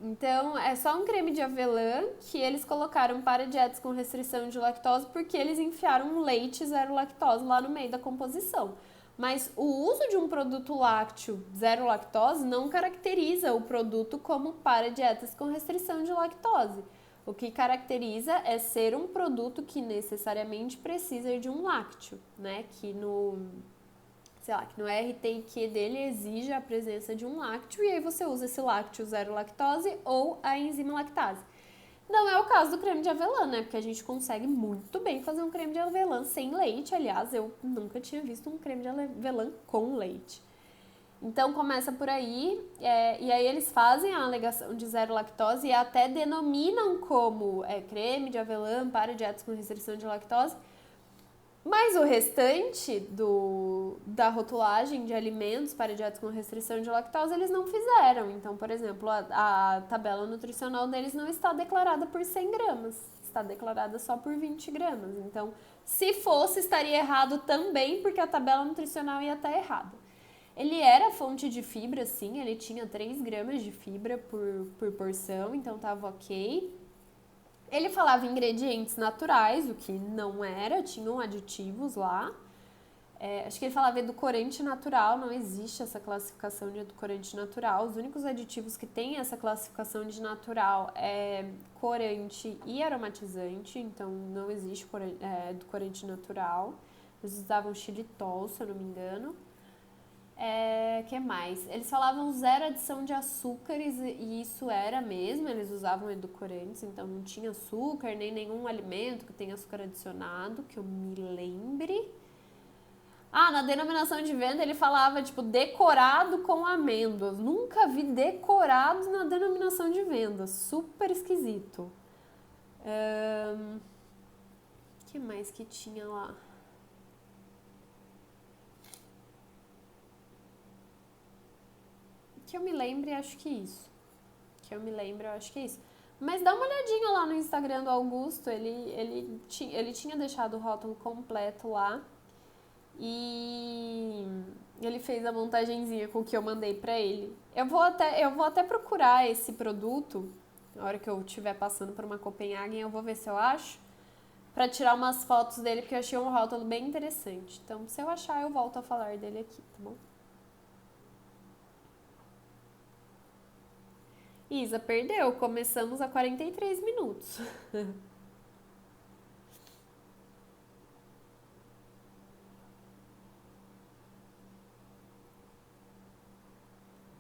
então é só um creme de avelã que eles colocaram para dietas com restrição de lactose porque eles enfiaram um leite zero lactose lá no meio da composição. Mas o uso de um produto lácteo zero lactose não caracteriza o produto como para dietas com restrição de lactose. O que caracteriza é ser um produto que necessariamente precisa de um lácteo, né? Que no RTQ dele exige a presença de um lácteo e aí você usa esse lácteo zero lactose ou a enzima lactase. Não é o caso do creme de avelã, né? Porque a gente consegue muito bem fazer um creme de avelã sem leite. Aliás, eu nunca tinha visto um creme de avelã com leite. Então, começa por aí. E aí eles fazem a alegação de zero lactose e até denominam como creme de avelã para dietas com restrição de lactose. Mas o restante da rotulagem de alimentos para dietas com restrição de lactose, eles não fizeram. Então, por exemplo, a tabela nutricional deles não está declarada por 100 gramas, está declarada só por 20 gramas. Então, se fosse, estaria errado também, porque a tabela nutricional ia estar errada. Ele era fonte de fibra, sim, ele tinha 3 gramas de fibra por porção, então estava ok. Ele falava ingredientes naturais, o que não era, tinham aditivos lá. Acho que ele falava edulcorante natural, não existe essa classificação de edulcorante natural. Os únicos aditivos que têm essa classificação de natural é corante e aromatizante, então não existe edulcorante natural. Eles usavam xilitol, se eu não me engano. Que mais? Eles falavam zero adição de açúcares e isso era mesmo, eles usavam edulcorantes, então não tinha açúcar, nem nenhum alimento que tenha açúcar adicionado, que eu me lembre. Na denominação de venda ele falava, tipo, decorado com amêndoas. Nunca vi decorado na denominação de venda, super esquisito. O que mais que tinha lá? Que eu me lembre, acho que isso. Mas dá uma olhadinha lá no Instagram do Augusto, ele tinha deixado o rótulo completo lá e ele fez a montagenzinha com o que eu mandei pra ele. Eu vou até procurar esse produto, na hora que eu estiver passando por uma Copenhagen, eu vou ver se eu acho, pra tirar umas fotos dele, porque eu achei um rótulo bem interessante. Então, se eu achar, eu volto a falar dele aqui, tá bom? Isa, perdeu. Começamos a 43 minutos.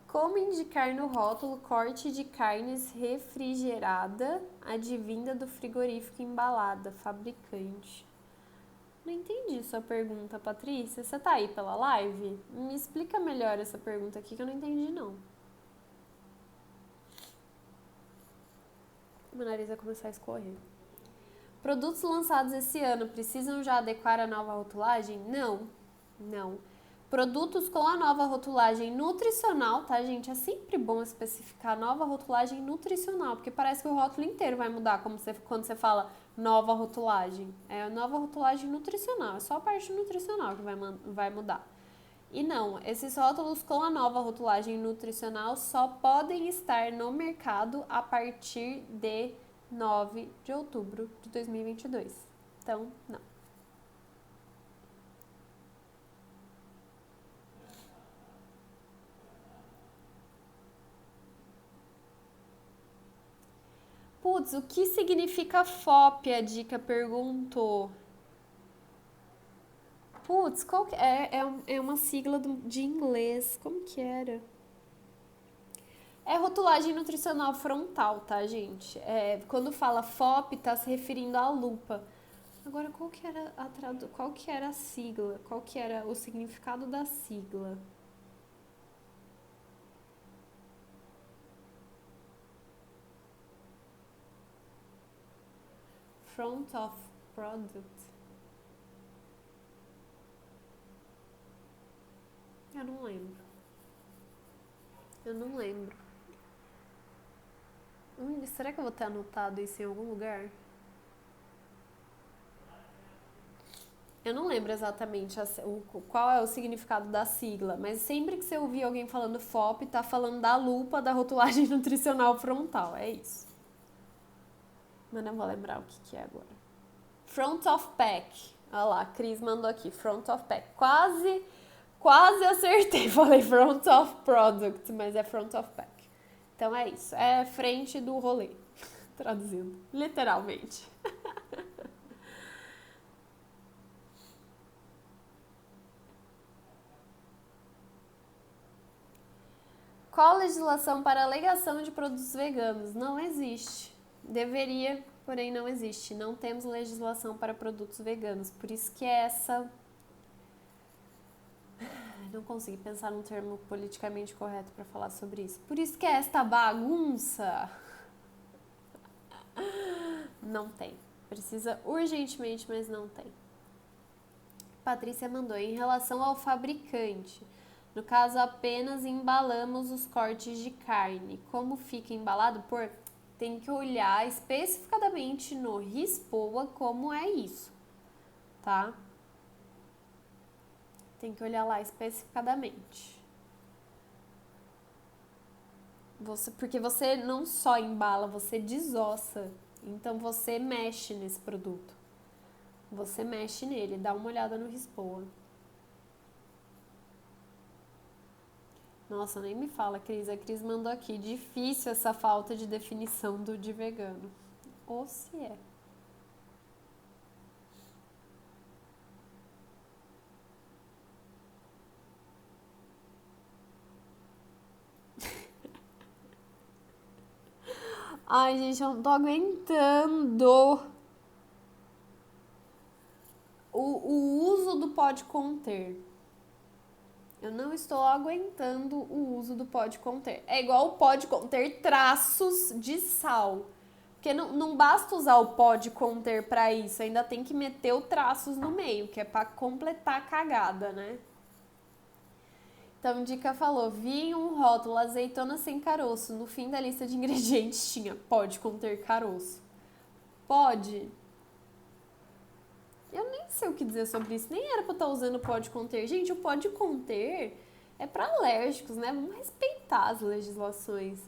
Como indicar no rótulo corte de carnes refrigerada, advinda do frigorífico embalada, fabricante? Não entendi sua pergunta, Patrícia. Você tá aí pela live? Me explica melhor essa pergunta aqui que eu não entendi, não. Meu nariz vai começar a escorrer. Produtos lançados esse ano precisam já adequar a nova rotulagem? Não, não. Produtos com a nova rotulagem nutricional, tá, gente? É sempre bom especificar a nova rotulagem nutricional, porque parece que o rótulo inteiro vai mudar quando você fala nova rotulagem. É a nova rotulagem nutricional, é só a parte nutricional que vai mudar. E não, esses rótulos com a nova rotulagem nutricional só podem estar no mercado a partir de 9 de outubro de 2022. Então, não. Putz, o que significa FOP? A dica perguntou. Putz, qual que é uma sigla de inglês. Como que era? É rotulagem nutricional frontal, tá, gente? Quando fala FOP, tá se referindo à lupa. Agora, qual que era a sigla? Qual que era o significado da sigla? Front of product. Eu não lembro. Eu não lembro. Será que eu vou ter anotado isso em algum lugar? Eu não lembro exatamente qual é o significado da sigla, mas sempre que você ouvir alguém falando FOP, tá falando da lupa da rotulagem nutricional frontal. É isso. Mas não vou lembrar o que é agora. Front of pack. Olha lá, a Cris mandou aqui. Front of pack. Quase acertei. Falei front of product, mas é front of pack. Então é isso. É frente do rolê. Traduzindo. Literalmente. Qual a legislação para alegação de produtos veganos? Não existe. Deveria, porém não existe. Não temos legislação para produtos veganos. Por isso que é essa... Não consegui pensar num termo politicamente correto para falar sobre isso. Por isso que é esta bagunça. Não tem. Precisa urgentemente, mas não tem. Patrícia mandou, em relação ao fabricante, no caso apenas embalamos os cortes de carne. Como fica embalado por... Tem que olhar especificadamente no RISPOA como é isso, tá? Tem que olhar lá especificadamente. Porque você não só embala, você desossa. Então você mexe nesse produto. Você mexe nele, dá uma olhada no RISPOA. Nossa, nem me fala, Cris. A Cris mandou aqui. Difícil essa falta de definição de vegano. Ou se é. Ai, gente, eu não tô aguentando o uso do pode conter. Eu não estou aguentando o uso do pode conter. É igual o pode conter traços de sal. Porque não basta usar o pode conter para isso, ainda tem que meter o traços no meio, que é para completar a cagada, né? Então, Dica falou, vi um rótulo azeitona sem caroço. No fim da lista de ingredientes tinha pode conter caroço. Pode? Eu nem sei o que dizer sobre isso. Nem era pra estar usando pode conter. Gente, o pode conter é para alérgicos, né? Vamos respeitar as legislações.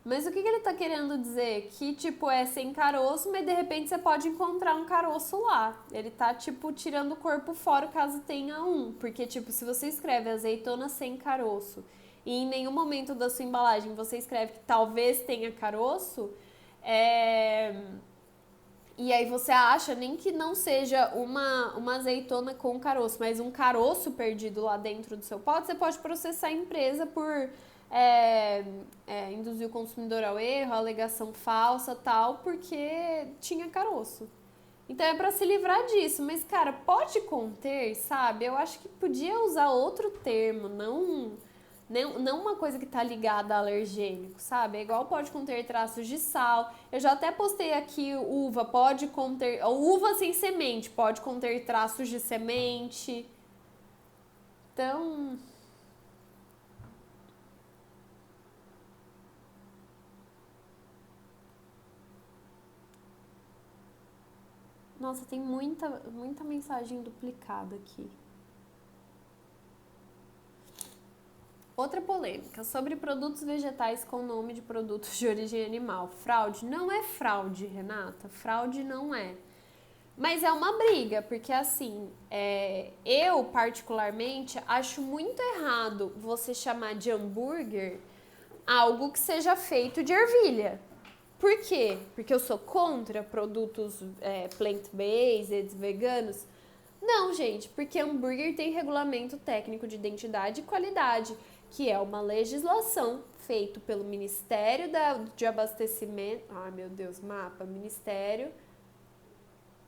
Mas o que ele tá querendo dizer? Que, tipo, é sem caroço, mas de repente você pode encontrar um caroço lá. Ele tá, tipo, tirando o corpo fora caso tenha um. Porque, tipo, se você escreve azeitona sem caroço e em nenhum momento da sua embalagem você escreve que talvez tenha caroço, e aí você acha, nem que não seja uma azeitona com caroço, mas um caroço perdido lá dentro do seu pote, você pode processar a empresa por induzir o consumidor ao erro, alegação falsa, tal, porque tinha caroço. Então é pra se livrar disso, mas cara, pode conter, sabe? Eu acho que podia usar outro termo, não uma coisa que tá ligada a alergênico, sabe? É igual pode conter traços de sal. Eu já até postei aqui uva pode conter, uva sem semente pode conter traços de semente. Então, nossa, tem muita mensagem duplicada aqui. Outra polêmica, sobre produtos vegetais com nome de produtos de origem animal. Fraude? Não é fraude, Renata. Fraude não é. Mas é uma briga, porque assim, eu particularmente acho muito errado você chamar de hambúrguer algo que seja feito de ervilha. Por quê? Porque eu sou contra produtos plant-based, veganos? Não, gente, porque hambúrguer tem regulamento técnico de identidade e qualidade, que é uma legislação feita pelo Ministério de Abastecimento... Ai, meu Deus, mapa. Ministério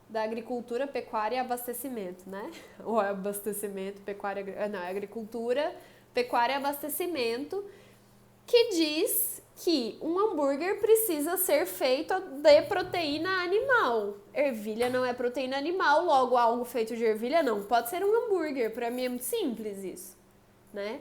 da Agricultura, Pecuária e Abastecimento, né? Ou é abastecimento, pecuária... Não, é agricultura, pecuária e abastecimento, que diz que um hambúrguer precisa ser feito de proteína animal. Ervilha não é proteína animal, logo algo feito de ervilha não pode ser um hambúrguer. Pra mim é muito simples isso, né?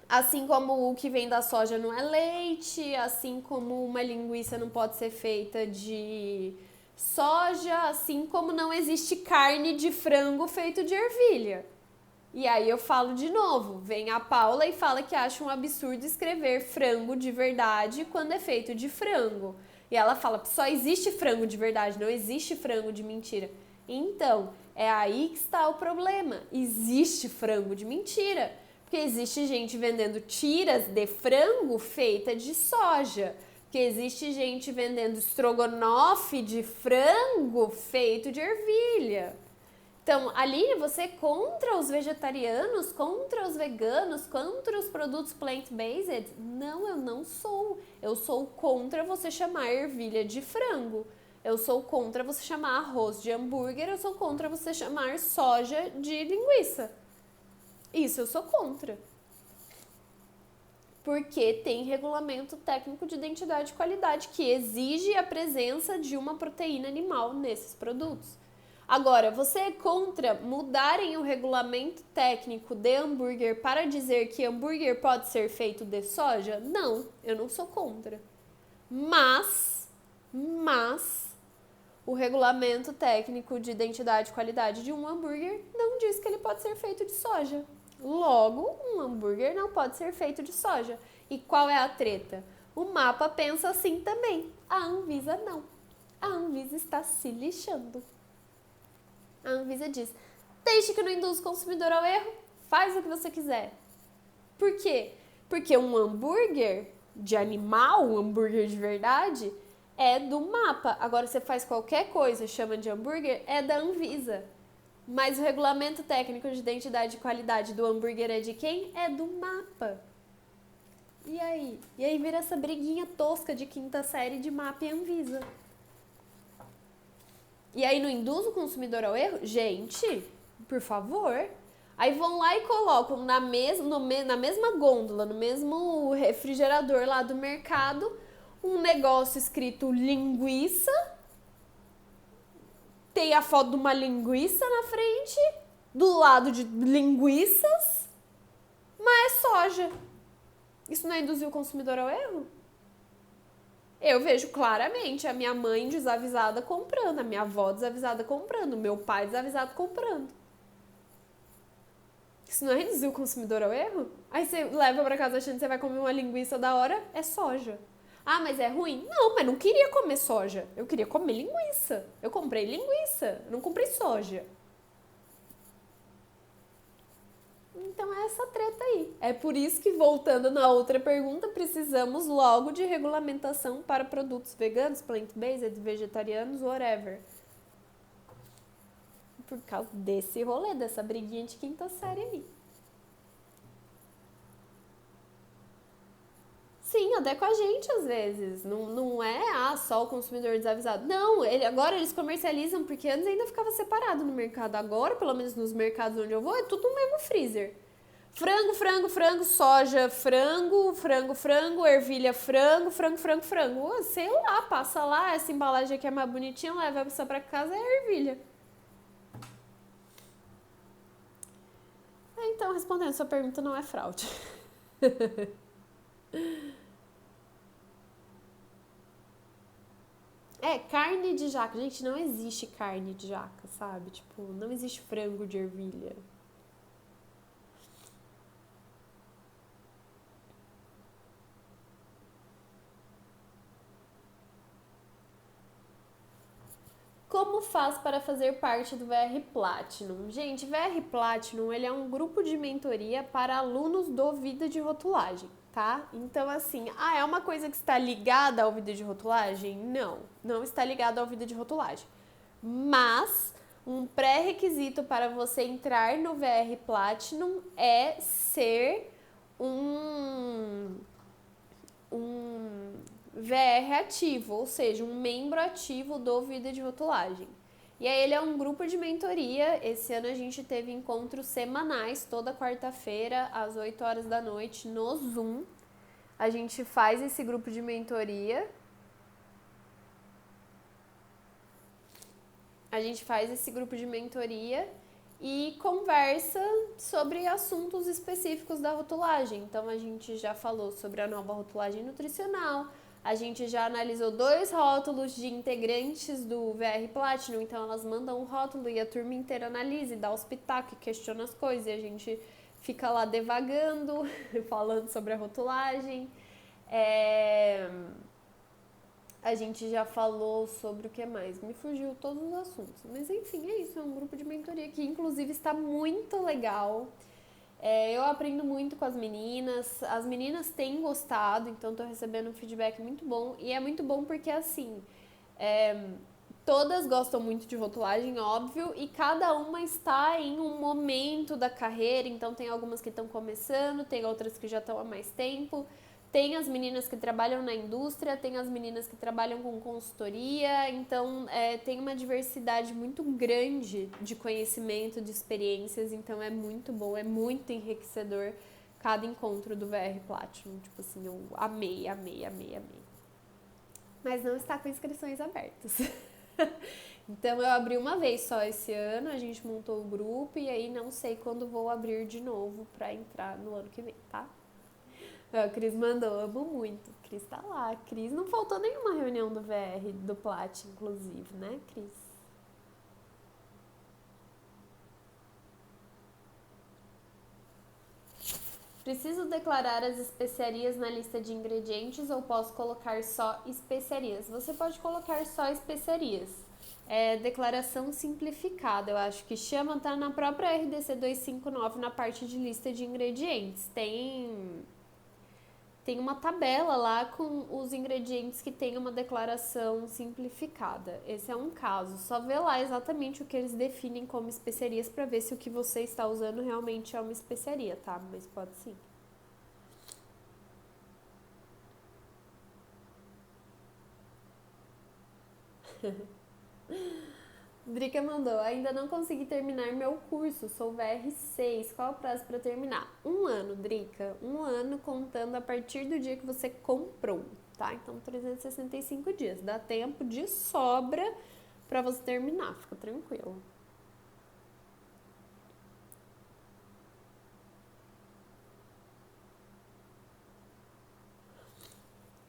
Assim como o que vem da soja não é leite, assim como uma linguiça não pode ser feita de soja, assim como não existe carne de frango feito de ervilha. E aí eu falo de novo, vem a Paula e fala que acha um absurdo escrever frango de verdade quando é feito de frango. E ela fala, só existe frango de verdade, não existe frango de mentira. Então, é aí que está o problema. Existe frango de mentira. Porque existe gente vendendo tiras de frango feita de soja. Porque existe gente vendendo estrogonofe de frango feito de ervilha. Então, Aline, você é contra os vegetarianos, contra os veganos, contra os produtos plant-based? Não, eu não sou. Eu sou contra você chamar ervilha de frango. Eu sou contra você chamar arroz de hambúrguer. Eu sou contra você chamar soja de linguiça. Isso eu sou contra. Porque tem regulamento técnico de identidade e qualidade que exige a presença de uma proteína animal nesses produtos. Agora, você é contra mudarem o regulamento técnico de hambúrguer para dizer que hambúrguer pode ser feito de soja? Não, eu não sou contra. Mas, o regulamento técnico de identidade e qualidade de um hambúrguer não diz que ele pode ser feito de soja. Logo, um hambúrguer não pode ser feito de soja. E qual é a treta? O mapa pensa assim também. A Anvisa não. A Anvisa está se lixando. A Anvisa diz, deixe que não induz o consumidor ao erro, faz o que você quiser. Por quê? Porque um hambúrguer de animal, um hambúrguer de verdade, é do mapa. Agora, você faz qualquer coisa, chama de hambúrguer, é da Anvisa. Mas o regulamento técnico de identidade e qualidade do hambúrguer é de quem? É do mapa. E aí? E aí vira essa briguinha tosca de quinta série de mapa e Anvisa. E aí não induz o consumidor ao erro? Gente, por favor. Aí vão lá e colocam na mesma gôndola, no mesmo refrigerador lá do mercado, um negócio escrito linguiça, tem a foto de uma linguiça na frente, do lado de linguiças, mas é soja. Isso não induzir o consumidor ao erro? Eu vejo claramente a minha mãe desavisada comprando, a minha avó desavisada comprando, o meu pai desavisado comprando. Isso não induzir o consumidor ao erro? Aí você leva pra casa achando que você vai comer uma linguiça da hora, é soja. Ah, mas é ruim? Não, mas não queria comer soja. Eu queria comer linguiça. Eu comprei linguiça, eu não comprei soja. Então é essa treta aí. É por isso que, voltando na outra pergunta, precisamos logo de regulamentação para produtos veganos, plant-based, vegetarianos, whatever. Por causa desse rolê, dessa briguinha de quinta série aí. Sim, até com a gente às vezes. Não é só o consumidor desavisado. Não, agora eles comercializam, porque antes ainda ficava separado no mercado. Agora, pelo menos nos mercados onde eu vou, é tudo no mesmo freezer. Frango, frango, frango, soja, frango, frango, frango, ervilha, frango, frango, frango, frango. Sei lá, passa lá, essa embalagem aqui é mais bonitinha, leva a pessoa pra casa, é a ervilha. Então, respondendo sua pergunta, não é fraude. É, carne de jaca. Gente, não existe carne de jaca, sabe? Tipo, não existe frango de ervilha. Como faz para fazer parte do VR Platinum? Gente, VR Platinum, ele é um grupo de mentoria para alunos do Vida de Rotulagem, tá? Então, assim, é uma coisa que está ligada ao Vida de Rotulagem? Não, não está ligada ao Vida de Rotulagem. Mas, um pré-requisito para você entrar no VR Platinum é ser um VR ativo, ou seja, um membro ativo do Vida de Rotulagem. E aí ele é um grupo de mentoria. Esse ano a gente teve encontros semanais, toda quarta-feira, às 8 horas da noite, no Zoom. A gente faz esse grupo de mentoria. E conversa sobre assuntos específicos da rotulagem. Então a gente já falou sobre a nova rotulagem nutricional, a gente já analisou 2 rótulos de integrantes do VR Platinum, então elas mandam um rótulo e a turma inteira analisa, dá os pitacos, questiona as coisas e a gente fica lá devagando, falando sobre a rotulagem. A gente já falou sobre o que mais? Me fugiu todos os assuntos. Mas enfim, é isso. É um grupo de mentoria que inclusive está muito legal. Eu aprendo muito com as meninas. As meninas têm gostado, então estou recebendo um feedback muito bom. E é muito bom porque assim, todas gostam muito de rotulagem, óbvio, e cada uma está em um momento da carreira. Então tem algumas que estão começando, tem outras que já estão há mais tempo. Tem as meninas que trabalham na indústria, tem as meninas que trabalham com consultoria, então tem uma diversidade muito grande de conhecimento, de experiências, então é muito bom, é muito enriquecedor cada encontro do VR Platinum. Tipo assim, eu amei, amei, amei, amei. Mas não está com inscrições abertas. Então eu abri uma vez só esse ano, a gente montou o grupo e aí não sei quando vou abrir de novo para entrar no ano que vem, tá? A Cris mandou, amo muito. Cris tá lá. Cris não faltou nenhuma reunião do VR, do Plat, inclusive, né, Cris? Preciso declarar as especiarias na lista de ingredientes ou posso colocar só especiarias? Você pode colocar só especiarias. É declaração simplificada, eu acho que chama, tá na própria RDC 259 na parte de lista de ingredientes. Tem uma tabela lá com os ingredientes que tem uma declaração simplificada. Esse é um caso. Só vê lá exatamente o que eles definem como especiarias para ver se o que você está usando realmente é uma especiaria, tá? Mas pode sim. Drica mandou, ainda não consegui terminar meu curso, sou VR6, qual é o prazo para terminar? 1 ano, Drica, 1 ano contando a partir do dia que você comprou, tá? Então 365 dias, dá tempo de sobra para você terminar, fica tranquilo.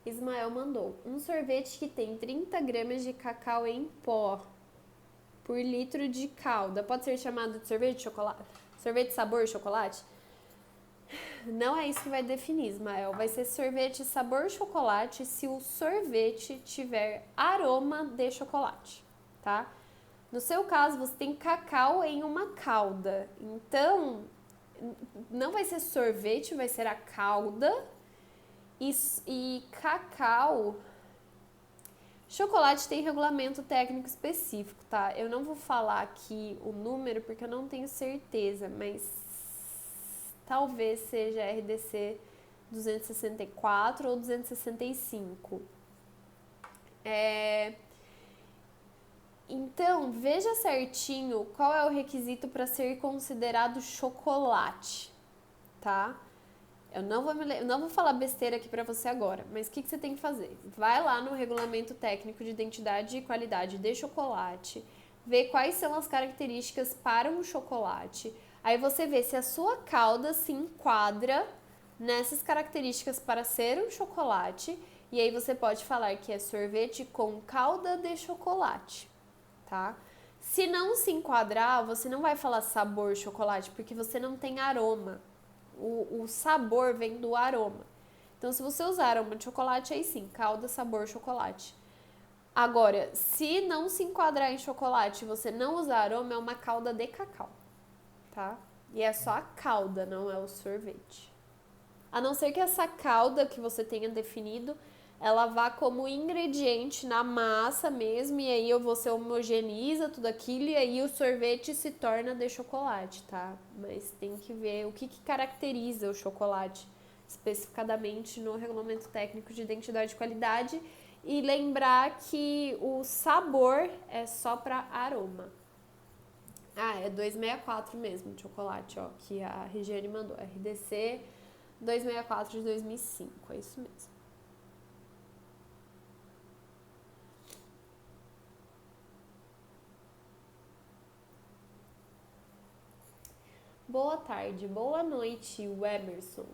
Ismael mandou, um sorvete que tem 30 gramas de cacau em pó por litro de calda, pode ser chamado de sorvete de chocolate? Sorvete sabor chocolate? Não é isso que vai definir, Ismael. Vai ser sorvete sabor chocolate se o sorvete tiver aroma de chocolate, tá? No seu caso, você tem cacau em uma calda. Então, não vai ser sorvete, vai ser a calda. E cacau. Chocolate tem regulamento técnico específico, tá? Eu não vou falar aqui o número porque eu não tenho certeza, mas talvez seja RDC 264 ou 265. Então, veja certinho qual é o requisito para ser considerado chocolate, tá? Eu não vou falar besteira aqui para você agora, mas o que você tem que fazer? Vai lá no Regulamento Técnico de Identidade e Qualidade de Chocolate, vê quais são as características para um chocolate, aí você vê se a sua calda se enquadra nessas características para ser um chocolate, e aí você pode falar que é sorvete com calda de chocolate, tá? Se não se enquadrar, você não vai falar sabor chocolate, porque você não tem aroma. O sabor vem do aroma. Então, se você usar aroma de chocolate, aí sim, calda, sabor, chocolate. Agora, se não se enquadrar em chocolate e você não usar aroma, é uma calda de cacau, tá? E é só a calda, não é o sorvete. A não ser que essa calda que você tenha definido, ela vá como ingrediente na massa mesmo, e aí você homogeneiza tudo aquilo, e aí o sorvete se torna de chocolate, tá? Mas tem que ver o que caracteriza o chocolate especificadamente no Regulamento Técnico de Identidade e Qualidade, e lembrar que o sabor é só para aroma. Ah, é 264 mesmo de chocolate, ó, que a Regiane mandou, RDC 264 de 2005, é isso mesmo. Boa tarde, boa noite, Weberson.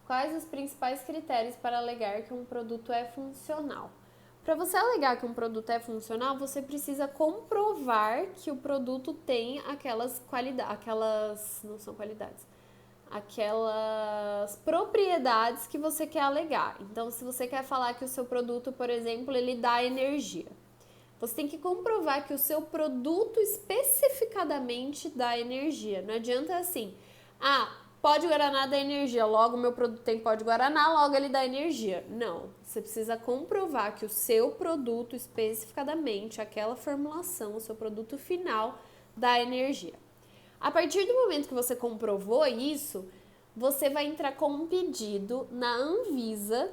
Quais os principais critérios para alegar que um produto é funcional? Para você alegar que um produto é funcional, você precisa comprovar que o produto tem aquelas qualidades, não são qualidades, aquelas propriedades que você quer alegar. Então, se você quer falar que o seu produto, por exemplo, ele dá energia, você tem que comprovar que o seu produto especificadamente dá energia. Não adianta assim, pó de guaraná dá energia, logo o meu produto tem pó de guaraná, logo ele dá energia. Não, você precisa comprovar que o seu produto especificadamente, aquela formulação, o seu produto final, dá energia. A partir do momento que você comprovou isso, você vai entrar com um pedido na Anvisa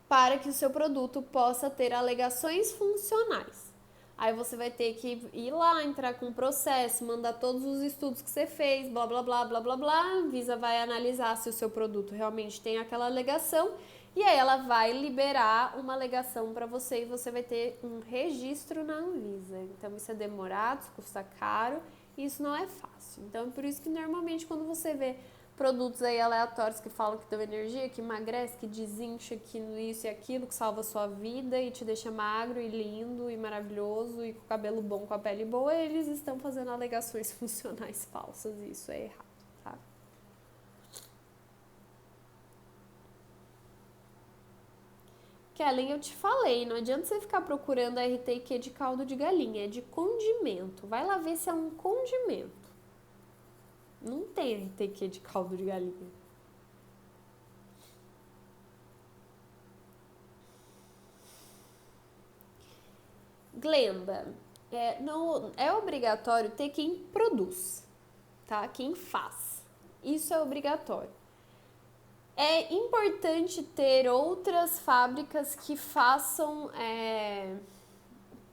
para que o seu produto possa ter alegações funcionais. Aí você vai ter que ir lá, entrar com o processo, mandar todos os estudos que você fez, blá, blá, blá, blá, blá, blá. A Anvisa vai analisar se o seu produto realmente tem aquela alegação e aí ela vai liberar uma alegação para você e você vai ter um registro na Anvisa. Então isso é demorado, isso custa caro e isso não é fácil. Então é por isso que normalmente quando você vê produtos aí aleatórios que falam que dão energia, que emagrece, que desincha, que isso e aquilo, que salva a sua vida e te deixa magro e lindo e maravilhoso e com o cabelo bom, com a pele boa, eles estão fazendo alegações funcionais falsas e isso é errado, tá? Kellen, eu te falei, não adianta você ficar procurando a RTQ de caldo de galinha, é de condimento. Vai lá ver se é um condimento. Não tem RTQ de caldo de galinha. Glenda, não, é obrigatório ter quem produz, tá? Quem faz. Isso é obrigatório. É importante ter outras fábricas que façam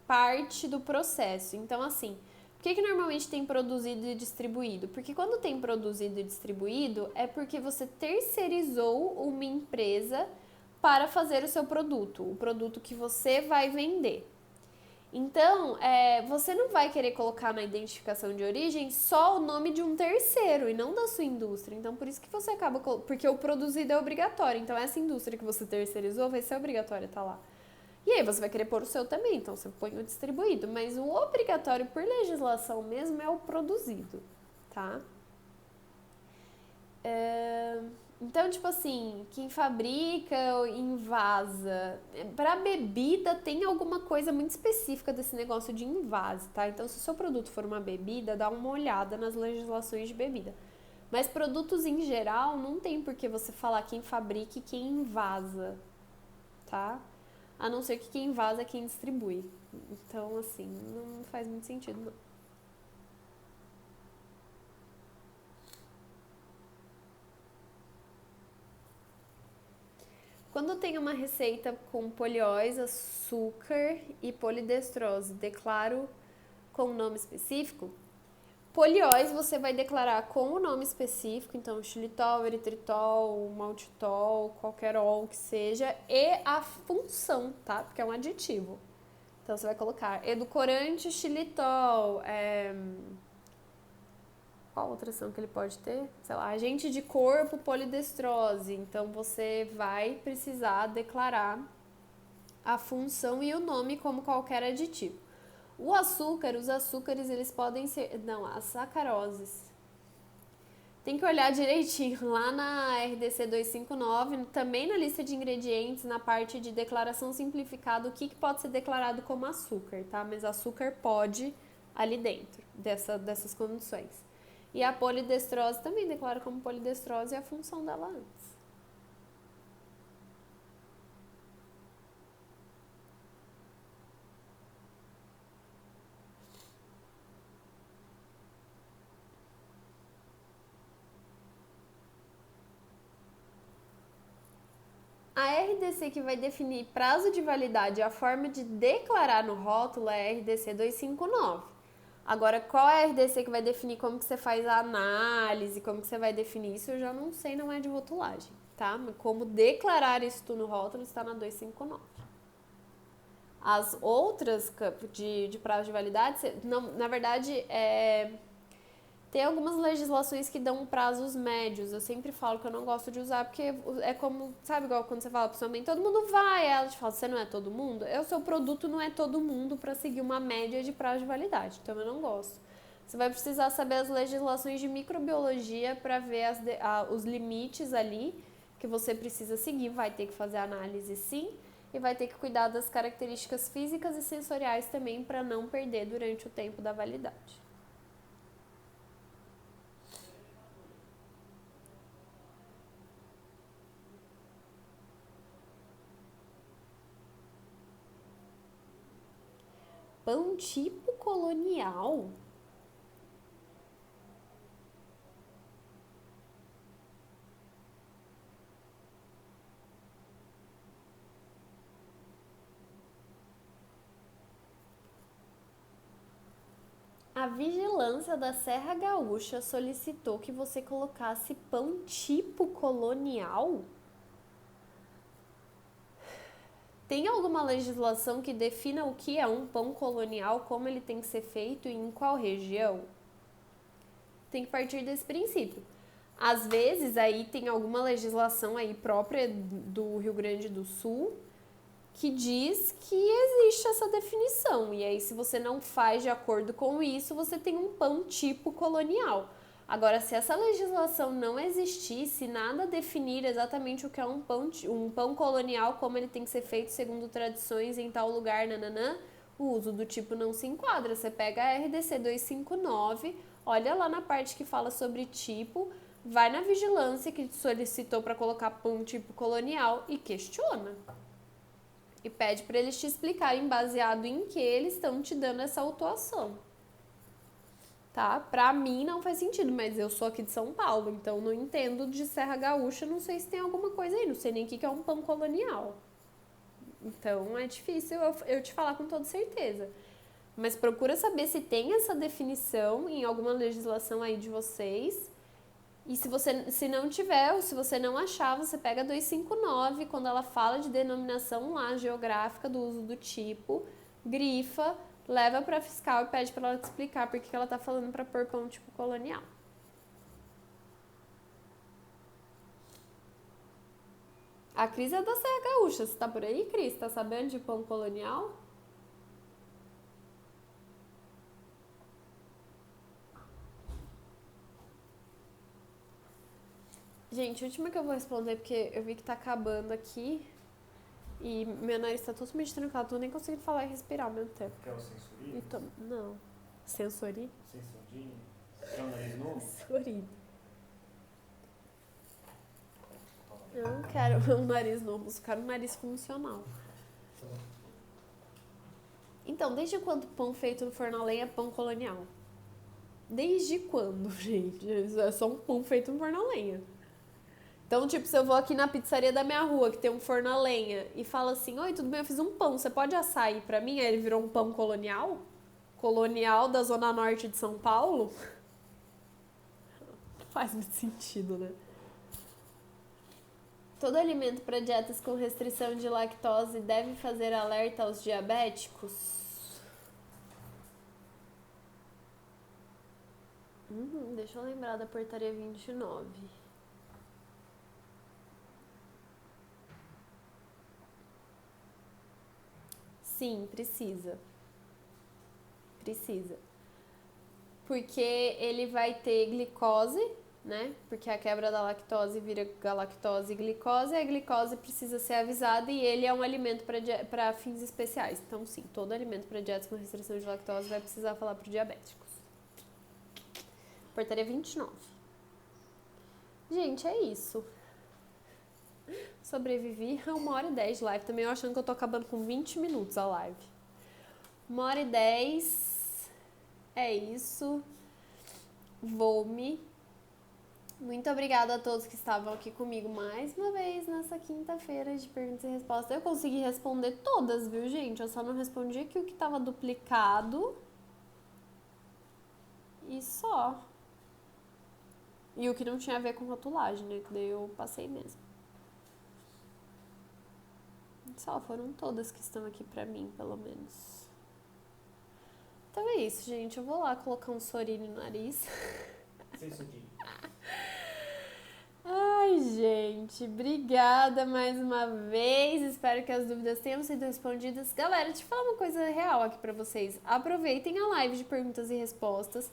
parte do processo. Então, assim, por que normalmente tem produzido e distribuído? Porque quando tem produzido e distribuído, é porque você terceirizou uma empresa para fazer o seu produto, o produto que você vai vender. Então, você não vai querer colocar na identificação de origem só o nome de um terceiro e não da sua indústria. Então, por isso que você acaba... Porque o produzido é obrigatório. Então, essa indústria que você terceirizou vai ser obrigatória estar lá. E aí, você vai querer pôr o seu também. Então, você põe o distribuído. Mas o obrigatório, por legislação mesmo, é o produzido, tá? Então, tipo assim, quem fabrica invasa. Pra bebida tem alguma coisa muito específica desse negócio de invase, tá? Então, se o seu produto for uma bebida, dá uma olhada nas legislações de bebida. Mas produtos em geral, não tem por que você falar quem fabrica e quem invasa, tá? A não ser que quem invasa é quem distribui. Então, assim, não faz muito sentido, não. Quando tem uma receita com polióis, açúcar e polidestrose, declaro com o nome específico? Polióis você vai declarar com o nome específico, então xilitol, eritritol, maltitol, qualquer ol que seja, e a função, tá? Porque é um aditivo. Então você vai colocar edulcorante xilitol, qual outra ação que ele pode ter? Sei lá, agente de corpo polidestrose. Então você vai precisar declarar a função e o nome como qualquer aditivo. O açúcar, os açúcares, eles podem ser... Não, as sacaroses. Tem que olhar direitinho. Lá na RDC 259, também na lista de ingredientes, na parte de declaração simplificada, o que pode ser declarado como açúcar, tá? Mas açúcar pode ali dentro dessas condições. E a polidestrose também declara como polidestrose a função dela antes. A RDC que vai definir prazo de validade e a forma de declarar no rótulo é a RDC 259. Agora, qual é a RDC que vai definir como que você faz a análise, como que você vai definir isso, eu já não sei, não é de rotulagem, tá? Como declarar isso no rótulo está na 259. As outras de prazo de validade, não, na verdade, tem algumas legislações que dão prazos médios. Eu sempre falo que eu não gosto de usar, porque é como, sabe, igual quando você fala pra sua mãe, todo mundo vai, ela te fala, você não é todo mundo? O seu produto não é todo mundo pra seguir uma média de prazo de validade, então eu não gosto. Você vai precisar saber as legislações de microbiologia para ver os limites ali que você precisa seguir, vai ter que fazer análise sim, e vai ter que cuidar das características físicas e sensoriais também para não perder durante o tempo da validade. Pão tipo colonial? A vigilância da Serra Gaúcha solicitou que você colocasse pão tipo colonial? Tem alguma legislação que defina o que é um pão colonial, como ele tem que ser feito e em qual região? Tem que partir desse princípio. Às vezes aí tem alguma legislação aí própria do Rio Grande do Sul que diz que existe essa definição. E aí, se você não faz de acordo com isso, você tem um pão tipo colonial. Agora, se essa legislação não existisse, nada definir exatamente o que é um pão colonial, como ele tem que ser feito segundo tradições em tal lugar, nananã, o uso do tipo não se enquadra. Você pega a RDC 259, olha lá na parte que fala sobre tipo, vai na vigilância que solicitou para colocar pão tipo colonial e questiona. E pede para eles te explicarem baseado em que eles estão te dando essa autuação. Tá? Pra mim não faz sentido, mas eu sou aqui de São Paulo, então não entendo de Serra Gaúcha, não sei se tem alguma coisa aí, não sei nem o que é um pão colonial. Então é difícil eu te falar com toda certeza. Mas procura saber se tem essa definição em alguma legislação aí de vocês. E se não tiver, ou se você não achar, você pega a 259, quando ela fala de denominação lá geográfica do uso do tipo, grifa, leva pra fiscal e pede pra ela te explicar por que ela tá falando pra pôr pão tipo colonial. A Cris é da Serra Gaúcha, você tá por aí, Cris? Tá sabendo de pão colonial? Gente, a última que eu vou responder, porque eu vi que tá acabando aqui e meu nariz tá totalmente trancado, tô nem conseguindo falar e respirar ao mesmo tempo. Quer o sensorinho? Não. Sensori? Sensorinho? Quer um nariz novo? Sensori. Eu não quero um nariz novo, eu quero um nariz funcional. Então, desde quando pão feito no forno a lenha é pão colonial? Desde quando, gente? É só um pão feito no forno a lenha. Então, tipo, se eu vou aqui na pizzaria da minha rua, que tem um forno a lenha, e fala assim, oi, tudo bem, eu fiz um pão, você pode assar aí pra mim? Aí ele virou um pão colonial? Colonial da zona norte de São Paulo? Faz muito sentido, né? Todo alimento para dietas com restrição de lactose deve fazer alerta aos diabéticos? Deixa eu lembrar da portaria 29. Sim, precisa. Precisa. Porque ele vai ter glicose, né? Porque a quebra da lactose vira galactose e glicose. A glicose precisa ser avisada e ele é um alimento para fins especiais. Então, sim, todo alimento para dietas com restrição de lactose vai precisar falar para diabéticos. Portaria 29. Gente, é isso. Sobrevivi a 1h10 de live. Também eu achando que eu tô acabando com 20 minutos a live. 1h10. É isso. Vou-me. Muito obrigada a todos que estavam aqui comigo mais uma vez nessa quinta-feira de perguntas e respostas. Eu consegui responder todas, viu, gente? Eu só não respondi aqui o que estava duplicado. E só. E o que não tinha a ver com rotulagem, né? Que daí eu passei mesmo. Só foram todas que estão aqui pra mim, pelo menos. Então é isso, gente. Eu vou lá colocar um sorine no nariz. Sem sudinho. Ai, gente, obrigada mais uma vez. Espero que as dúvidas tenham sido respondidas. Galera, deixa eu falar uma coisa real aqui pra vocês. Aproveitem a live de perguntas e respostas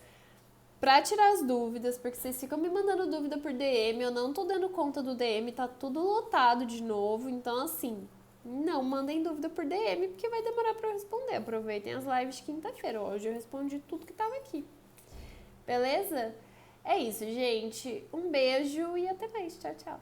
pra tirar as dúvidas, porque vocês ficam me mandando dúvida por DM. Eu não tô dando conta do DM, tá tudo lotado de novo. Então, assim, não mandem dúvida por DM, porque vai demorar pra eu responder. Aproveitem as lives de quinta-feira. Hoje eu respondi tudo que tava aqui. Beleza? É isso, gente. Um beijo e até mais. Tchau, tchau.